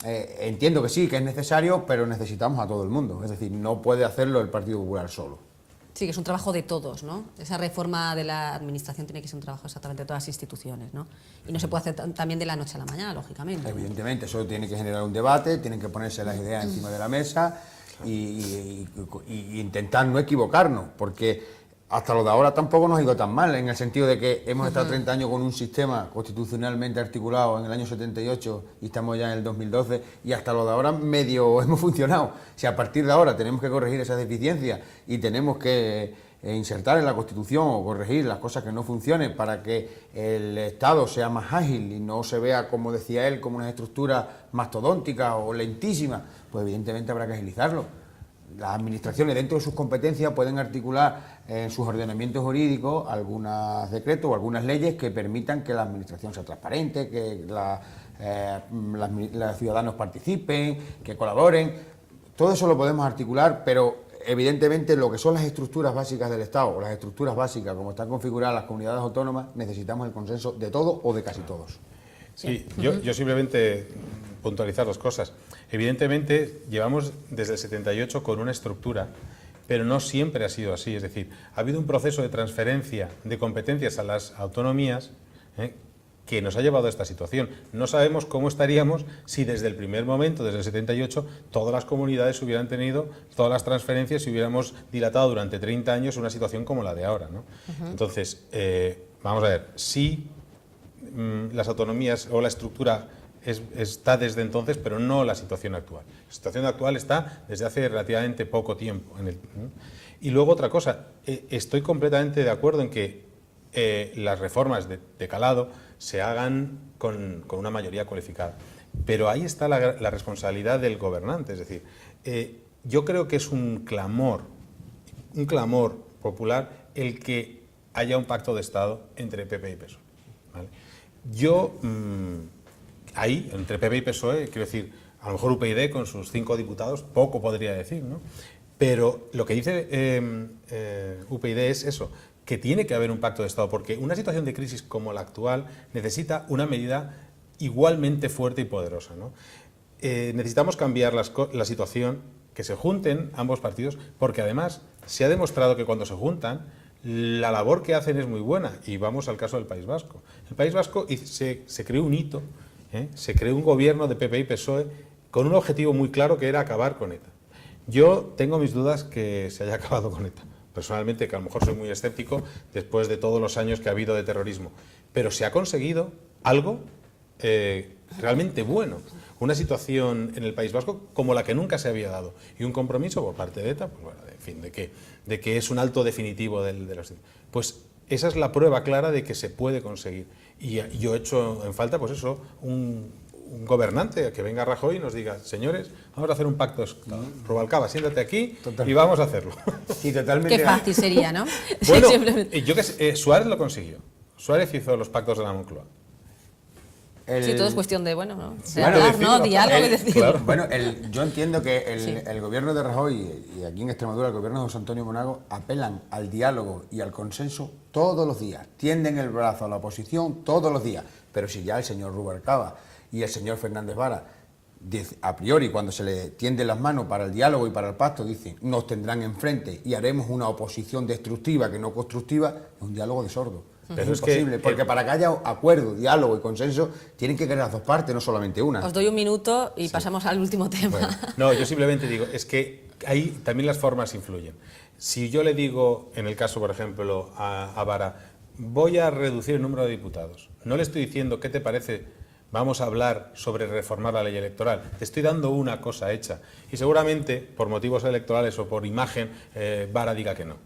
entiendo que sí, que es necesario, pero necesitamos a todo el mundo. Es decir, no puede hacerlo el Partido Popular solo. Sí, que es un trabajo de todos, ¿no? Esa reforma de la administración tiene que ser un trabajo exactamente de todas las instituciones, ¿no? Y no se puede hacer también de la noche a la mañana, lógicamente. Evidentemente, eso tiene que generar un debate, tienen que ponerse las ideas encima de la mesa y intentar no equivocarnos, porque hasta lo de ahora tampoco nos ha ido tan mal, en el sentido de que hemos estado 30 años con un sistema constitucionalmente articulado en el año 78 y estamos ya en el 2012, y hasta lo de ahora medio hemos funcionado. Si a partir de ahora tenemos que corregir esas deficiencias y tenemos que insertar en la Constitución o corregir las cosas que no funcionen para que el Estado sea más ágil y no se vea, como decía él, como una estructura mastodóntica o lentísima, pues evidentemente habrá que agilizarlo. Las administraciones, dentro de sus competencias, pueden articular en sus ordenamientos jurídicos algunos decretos o algunas leyes que permitan que la administración sea transparente, que los ciudadanos participen, que colaboren. Todo eso lo podemos articular, pero evidentemente lo que son las estructuras básicas del Estado, o las estructuras básicas como están configuradas las comunidades autónomas, necesitamos el consenso de todos o de casi todos. Sí, yo simplemente puntualizar dos cosas. Evidentemente, llevamos desde el 78 con una estructura, pero no siempre ha sido así. Es decir, ha habido un proceso de transferencia de competencias a las autonomías que nos ha llevado a esta situación. No sabemos cómo estaríamos si desde el primer momento, desde el 78, todas las comunidades hubieran tenido todas las transferencias y hubiéramos dilatado durante 30 años una situación como la de ahora, ¿no? Entonces, vamos a ver, si las autonomías o la estructura está desde entonces, pero no la situación actual. La situación actual está desde hace relativamente poco tiempo. Y luego otra cosa, estoy completamente de acuerdo en que las reformas de calado se hagan con una mayoría cualificada. Pero ahí está la responsabilidad del gobernante. Es decir, yo creo que es un clamor popular el que haya un pacto de Estado entre PP y PSOE. ¿Vale? Yo, ahí, entre PP y PSOE, quiero decir, a lo mejor UPyD con sus 5 diputados, poco podría decir, ¿no? Pero lo que dice UPyD es eso, que tiene que haber un pacto de Estado, porque una situación de crisis como la actual necesita una medida igualmente fuerte y poderosa, ¿no? Necesitamos cambiar la situación, que se junten ambos partidos, porque además se ha demostrado que cuando se juntan, la labor que hacen es muy buena. Y vamos al caso del País Vasco. El País Vasco se creó un hito, se creó un gobierno de PP y PSOE con un objetivo muy claro, que era acabar con ETA. Yo tengo mis dudas que se haya acabado con ETA. Personalmente, que a lo mejor soy muy escéptico después de todos los años que ha habido de terrorismo. Pero se ha conseguido algo realmente bueno. Una situación en el País Vasco como la que nunca se había dado. Y un compromiso por parte de ETA, pues bueno, en fin, de que es un alto definitivo de los... Pues esa es la prueba clara de que se puede conseguir. Y yo he hecho en falta, pues eso, un un gobernante, que venga Rajoy y nos diga, señores, vamos a hacer un pacto. Rubalcaba, siéntate aquí y vamos a hacerlo. Sí, totalmente. Qué fácil sería, ¿no? Bueno, Simplemente. yo que sé, Suárez lo consiguió. Suárez hizo los pactos de la Moncloa. Sí, todo es cuestión de, bueno, ¿no? De Bueno, hablar, decirlo, ¿no? Diálogo y decirlo. claro. Bueno, yo entiendo que Sí. el gobierno de Rajoy y aquí en Extremadura el gobierno de José Antonio Monago apelan al diálogo y al consenso todos los días, tienden el brazo a la oposición todos los días, pero si ya el señor Rubalcaba y el señor Fernández Vara, a priori cuando se le tienden las manos para el diálogo y para el pacto, dicen nos tendrán enfrente y haremos una oposición destructiva que no constructiva, es un diálogo de sordos. Pero Es es que imposible, porque para que haya acuerdo, diálogo y consenso, tienen que querer las dos partes, no solamente una. Os doy un minuto y pasamos al último tema. Bueno, no, yo simplemente digo, es que ahí también las formas influyen. Si yo le digo, en el caso, por ejemplo, a Vara, voy a reducir el número de diputados, no le estoy diciendo, ¿qué te parece? Vamos a hablar sobre reformar la ley electoral. Te estoy dando una cosa hecha. Y seguramente, por motivos electorales o por imagen, Vara diga que no.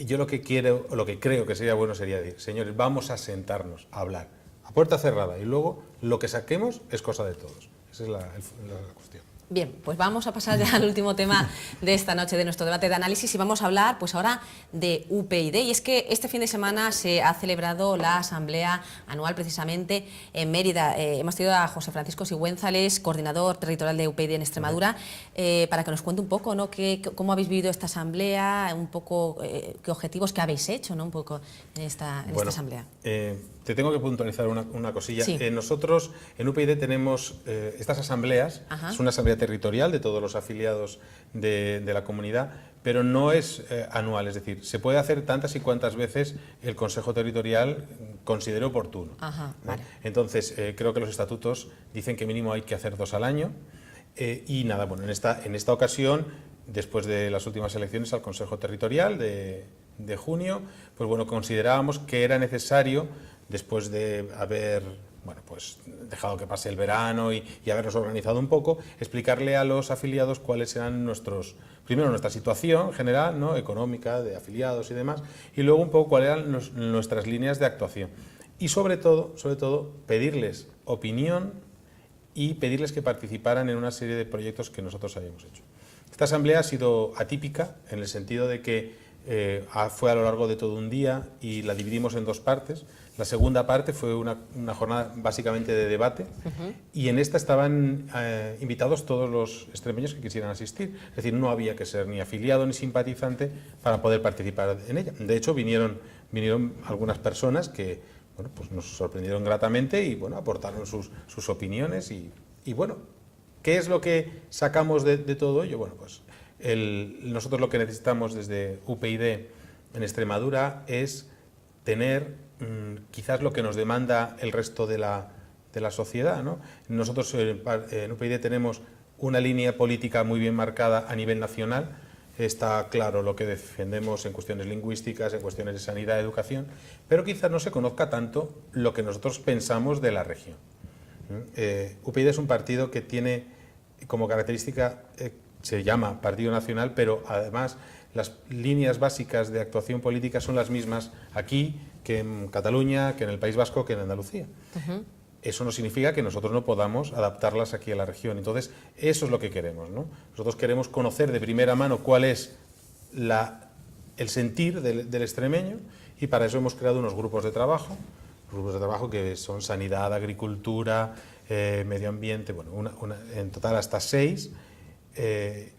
Yo lo que creo que sería bueno sería decir, señores, vamos a sentarnos a hablar a puerta cerrada y luego lo que saquemos es cosa de todos. Esa es la cuestión. Bien, pues vamos a pasar ya al último tema de esta noche, de nuestro debate de análisis, y vamos a hablar pues ahora de UPyD. Y es que este fin de semana se ha celebrado la asamblea anual precisamente en Mérida. Hemos tenido a José Francisco Sigüénzales, coordinador territorial de UPyD en Extremadura, para que nos cuente un poco, ¿no?, cómo habéis vivido esta asamblea, un poco qué objetivos que habéis hecho, ¿no?, un poco en esta asamblea. Te tengo que puntualizar una cosilla. Sí. Nosotros en UPyD tenemos estas asambleas. Ajá. Es una asamblea territorial de todos los afiliados de la comunidad, pero no es anual, es decir, se puede hacer tantas y cuantas veces el Consejo Territorial considere oportuno. Ajá, vale. Entonces, creo que los estatutos dicen que mínimo hay que hacer 2 al año, y nada, bueno, en esta ocasión, después de las últimas elecciones al Consejo Territorial de junio, pues bueno, considerábamos que era necesario, después de haber pues dejado que pase el verano y habernos organizado un poco, explicarle a los afiliados cuáles eran primero nuestra situación general, ¿no?, económica, de afiliados y demás, y luego un poco cuáles eran nuestras líneas de actuación. Y sobre todo, pedirles opinión y pedirles que participaran en una serie de proyectos que nosotros habíamos hecho. Esta asamblea ha sido atípica en el sentido de que fue a lo largo de todo un día y la dividimos en 2 partes. La segunda parte fue una jornada básicamente de debate, y en esta estaban invitados todos los extremeños que quisieran asistir. Es decir, no había que ser ni afiliado ni simpatizante para poder participar en ella. De hecho, vinieron algunas personas que pues nos sorprendieron gratamente y aportaron sus opiniones y bueno, ¿qué es lo que sacamos de todo ello? Bueno, pues nosotros lo que necesitamos desde UPyD en Extremadura es tener quizás lo que nos demanda el resto de la sociedad, ¿no? Nosotros en UPyD tenemos una línea política muy bien marcada a nivel nacional. Está claro lo que defendemos en cuestiones lingüísticas, en cuestiones de sanidad, educación, pero quizás no se conozca tanto lo que nosotros pensamos de la región. UPyD es un partido que tiene como característica, se llama Partido Nacional, pero además las líneas básicas de actuación política son las mismas aquí que en Cataluña, que en el País Vasco, que en Andalucía. Eso no significa que nosotros no podamos adaptarlas aquí a la región. Entonces, eso es lo que queremos, ¿no? Nosotros queremos conocer de primera mano cuál es el sentir del extremeño, y para eso hemos creado unos grupos de trabajo que son sanidad, agricultura, medio ambiente, en total hasta 6,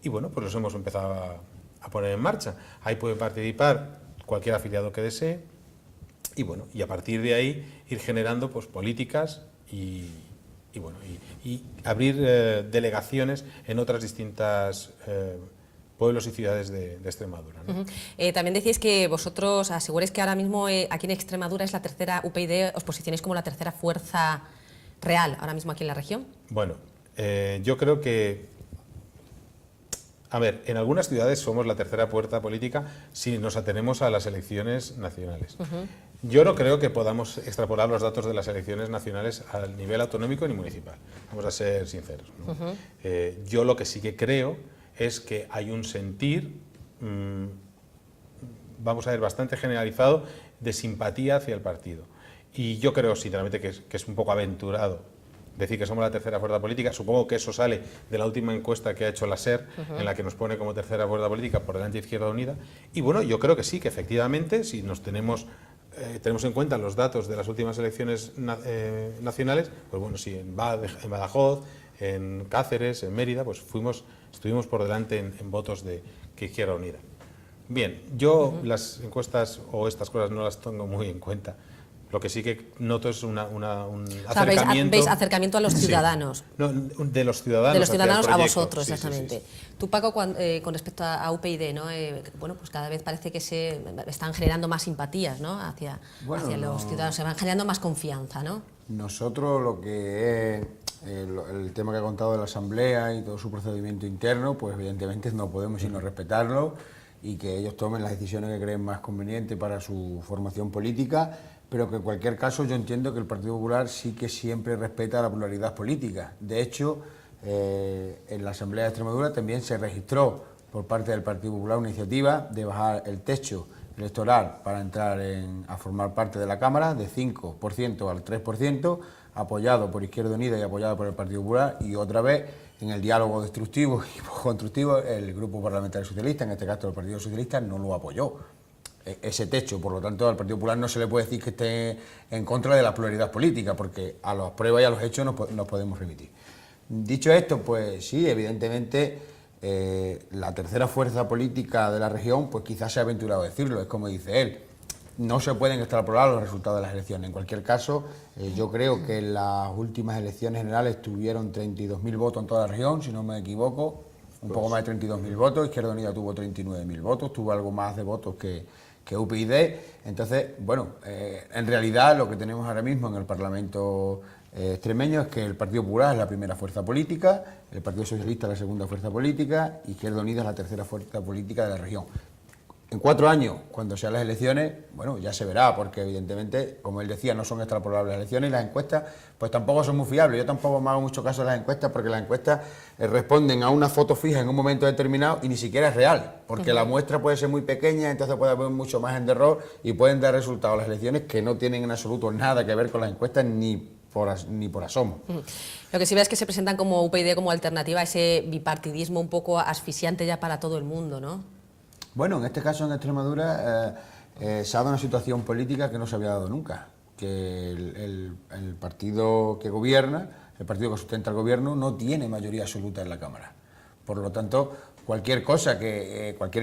y bueno, pues los hemos empezado a poner en marcha. Ahí puede participar cualquier afiliado que desee, y a partir de ahí ir generando pues políticas y abrir delegaciones en otras distintas pueblos y ciudades de Extremadura, ¿no? También decís que vosotros aseguréis que ahora mismo aquí en Extremadura es la tercera, UPyD os posicionéis como la tercera fuerza real ahora mismo aquí en la región. Bueno, yo creo que, a ver, en algunas ciudades somos la tercera fuerza política si nos atenemos a las elecciones nacionales. Yo no creo que podamos extrapolar los datos de las elecciones nacionales al nivel autonómico ni municipal, vamos a ser sinceros, ¿no? Yo lo que sí que creo es que hay un sentir, vamos a ver, bastante generalizado de simpatía hacia el partido. Y yo creo, sinceramente, que es un poco aventurado decir que somos la tercera fuerza política. Supongo que eso sale de la última encuesta que ha hecho la SER, en la que nos pone como tercera fuerza política por delante de Izquierda Unida. Y bueno, yo creo que sí, que efectivamente, si nos tenemos en cuenta los datos de las últimas elecciones nacionales, pues bueno, sí, en Badajoz, en Cáceres, en Mérida, pues estuvimos por delante en votos que Izquierda Unida. Bien, yo las encuestas o estas cosas no las tengo muy en cuenta. Lo que sí que noto es un acercamiento. ¿Veis acercamiento a los ciudadanos? Sí. No, de los ciudadanos. De los ciudadanos a vosotros, sí, exactamente. Sí. Tú, Paco, con respecto a UPyD, ¿no? Bueno, pues cada vez parece que se están generando más simpatías, ¿no? hacia los ciudadanos, se van generando más confianza, ¿no? Nosotros lo que es el tema que ha contado de la Asamblea y todo su procedimiento interno, pues evidentemente no podemos sino respetarlo y que ellos tomen las decisiones que creen más convenientes para su formación política, pero que en cualquier caso yo entiendo que el Partido Popular sí que siempre respeta la pluralidad política. De hecho, en la Asamblea de Extremadura también se registró por parte del Partido Popular una iniciativa de bajar el techo electoral para entrar a formar parte de la Cámara de 5% al 3%, apoyado por Izquierda Unida y apoyado por el Partido Popular, y otra vez en el diálogo destructivo y constructivo el Grupo Parlamentario Socialista, en este caso el Partido Socialista, no lo apoyó ese techo. Por lo tanto, al Partido Popular no se le puede decir que esté en contra de la pluralidad política, porque a las pruebas y a los hechos nos podemos remitir. Dicho esto, pues sí, evidentemente la tercera fuerza política de la región, pues quizás se ha aventurado a decirlo, es como dice él, no se pueden extrapolar los resultados de las elecciones. En cualquier caso, yo creo que en las últimas elecciones generales tuvieron 32.000 votos en toda la región, si no me equivoco, un poco más de 32.000 votos, Izquierda Unida tuvo 39.000 votos, tuvo algo más de votos que UPyD. Entonces, bueno, en realidad lo que tenemos ahora mismo en el Parlamento extremeño es que el Partido Popular es la primera fuerza política, el Partido Socialista es la segunda fuerza política, Izquierda Unida es la tercera fuerza política de la región. En 4 años, cuando sean las elecciones, bueno, ya se verá, porque evidentemente, como él decía, no son extrapolables las elecciones y las encuestas, pues tampoco son muy fiables. Yo tampoco me hago mucho caso de las encuestas, porque las encuestas responden a una foto fija en un momento determinado y ni siquiera es real, porque la muestra puede ser muy pequeña, entonces puede haber mucho margen de error y pueden dar resultados a las elecciones que no tienen en absoluto nada que ver con las encuestas ni por asomo. Lo que sí veo es que se presentan como UPyD como alternativa a ese bipartidismo un poco asfixiante ya para todo el mundo, ¿no? Bueno, en este caso en Extremadura se ha dado una situación política que no se había dado nunca, que el partido que gobierna, el partido que sustenta el gobierno, no tiene mayoría absoluta en la Cámara. Por lo tanto, cualquier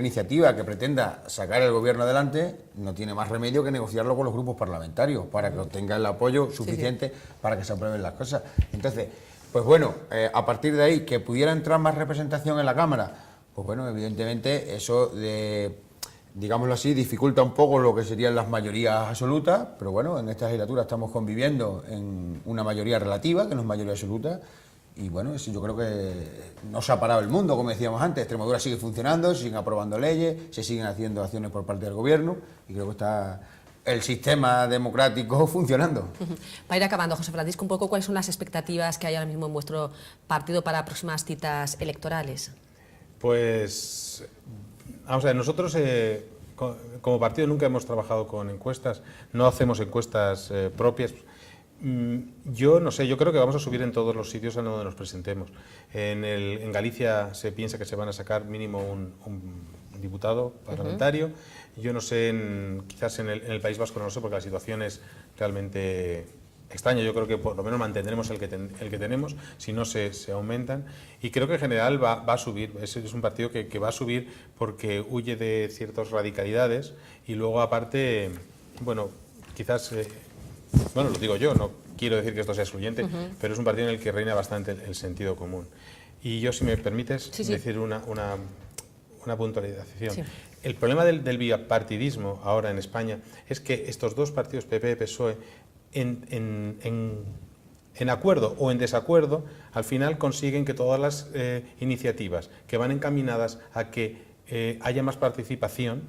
iniciativa que pretenda sacar el gobierno adelante no tiene más remedio que negociarlo con los grupos parlamentarios para que obtenga el apoyo suficiente para que se aprueben las cosas. Entonces, pues bueno, a partir de ahí, que pudiera entrar más representación en la Cámara, pues bueno, evidentemente eso, digámoslo así, dificulta un poco lo que serían las mayorías absolutas, pero bueno, en esta legislatura estamos conviviendo en una mayoría relativa, que no es mayoría absoluta, y bueno, eso yo creo que no se ha parado el mundo, como decíamos antes. Extremadura sigue funcionando, siguen aprobando leyes, se siguen haciendo acciones por parte del gobierno, y creo que está el sistema democrático funcionando. Para ir acabando, José Francisco, un poco cuáles son las expectativas que hay ahora mismo en vuestro partido para próximas citas electorales. Pues, vamos a ver, nosotros como partido nunca hemos trabajado con encuestas, no hacemos encuestas propias. Yo no sé, yo creo que vamos a subir en todos los sitios a donde nos presentemos. En Galicia se piensa que se van a sacar mínimo un diputado parlamentario. Yo no sé, quizás en el País Vasco no lo sé, porque la situación es realmente extraña. Yo creo que por lo menos mantendremos el que tenemos, si no se aumentan, y creo que en general va a subir. Es un partido que va a subir porque huye de ciertas radicalidades y luego aparte, bueno, quizás, bueno, lo digo yo, no quiero decir que esto sea excluyente, pero es un partido en el que reina bastante el sentido común. Y yo, si me permites, decir una puntualización. Sí. El problema del bipartidismo ahora en España es que estos dos partidos, PP y PSOE, en acuerdo o en desacuerdo, al final consiguen que todas las iniciativas que van encaminadas a que haya más participación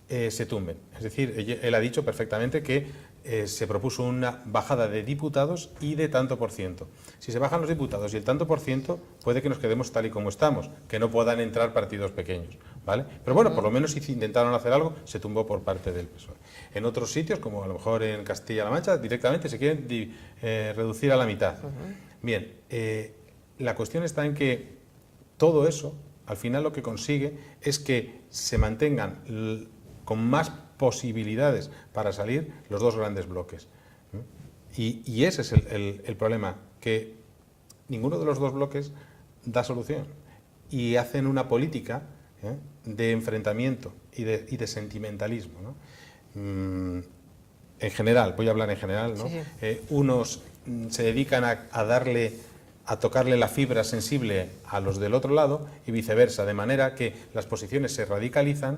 se tumben. Es decir, él ha dicho perfectamente que se propuso una bajada de diputados y de tanto por ciento. Si se bajan los diputados y el tanto por ciento, puede que nos quedemos tal y como estamos, que no puedan entrar partidos pequeños, ¿vale? Pero bueno, por lo menos intentaron hacer algo, se tumbó por parte del PSOE. En otros sitios, como a lo mejor en Castilla-La Mancha, directamente se quieren reducir a la mitad. Bien, la cuestión está en que todo eso, al final lo que consigue es que se mantengan con más posibilidades para salir los dos grandes bloques. Y ese es el problema, que ninguno de los dos bloques da solución. Y hacen una política de enfrentamiento y de sentimentalismo, ¿no? En general, voy a hablar en general, ¿no? Sí, sí. Unos se dedican a tocarle la fibra sensible a los del otro lado y viceversa, de manera que las posiciones se radicalizan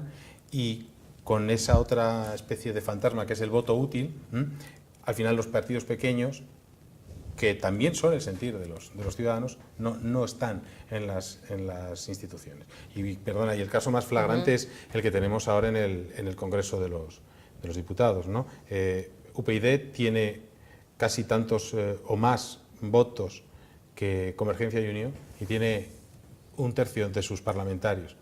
y con esa otra especie de fantasma que es el voto útil, al final los partidos pequeños, que también son el sentir de los ciudadanos, no están en las instituciones. Y perdona, y el caso más flagrante es el que tenemos ahora en el Congreso de los Diputados, ¿no? UPyD tiene casi tantos o más votos que Convergencia y Unió y tiene 1/3 de sus parlamentarios.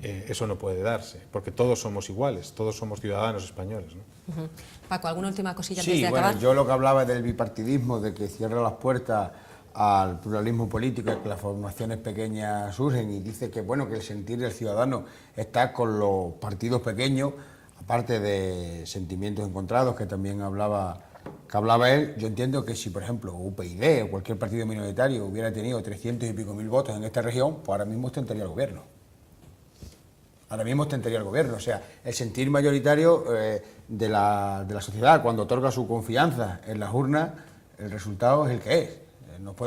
Eso no puede darse, porque todos somos iguales, todos somos ciudadanos españoles, ¿no? Paco, ¿alguna última cosilla antes Sí, de bueno, acabar? yo lo que hablaba del bipartidismo, de que cierra las puertas al pluralismo político y que las formaciones pequeñas surgen, y dice que bueno, que el sentir del ciudadano está con los partidos pequeños, aparte de sentimientos encontrados que también hablaba él. Yo entiendo que si, por ejemplo, UPyD o cualquier partido minoritario hubiera tenido 300 y pico mil votos en esta región, pues ahora mismo ostentaría el gobierno. Ahora mismo ostentaría el gobierno. O sea, el sentir mayoritario de la sociedad, cuando otorga su confianza en las urnas, el resultado es el que es.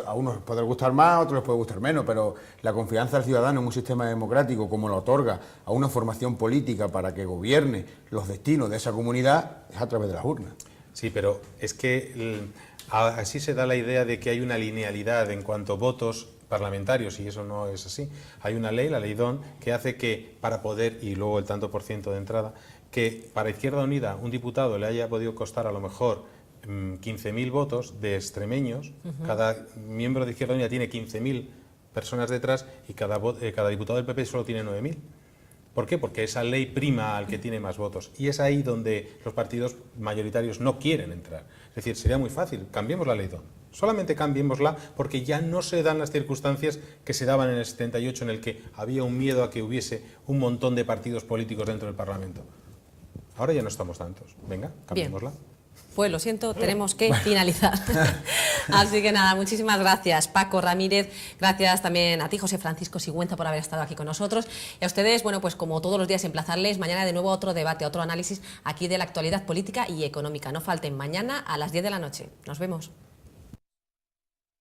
A unos les puede gustar más, a otros les puede gustar menos, pero la confianza del ciudadano en un sistema democrático, como lo otorga a una formación política para que gobierne los destinos de esa comunidad, es a través de las urnas. Sí, pero es que así se da la idea de que hay una linealidad en cuanto a votos parlamentarios, y eso no es así. Hay una ley, la ley DON, que hace que para poder, y luego el tanto por ciento de entrada, que para Izquierda Unida un diputado le haya podido costar a lo mejor 15.000 votos de extremeños. Cada miembro de Izquierda Unida tiene 15.000 personas detrás y cada diputado del PP solo tiene 9.000. ¿Por qué? Porque esa ley prima al que tiene más votos. Y es ahí donde los partidos mayoritarios no quieren entrar. Es decir, sería muy fácil, cambiemos la ley DON. Solamente cambiémosla porque ya no se dan las circunstancias que se daban en el 78, en el que había un miedo a que hubiese un montón de partidos políticos dentro del Parlamento. Ahora ya no estamos tantos. Venga, cambiémosla. Bien. Pues lo siento, tenemos que finalizar. Así que nada, muchísimas gracias Paco Ramírez, gracias también a ti José Francisco Sigüenza por haber estado aquí con nosotros, y a ustedes, bueno, pues como todos los días emplazarles mañana de nuevo a otro debate, a otro análisis aquí de la actualidad política y económica. No falten mañana a las 10 de la noche. Nos vemos.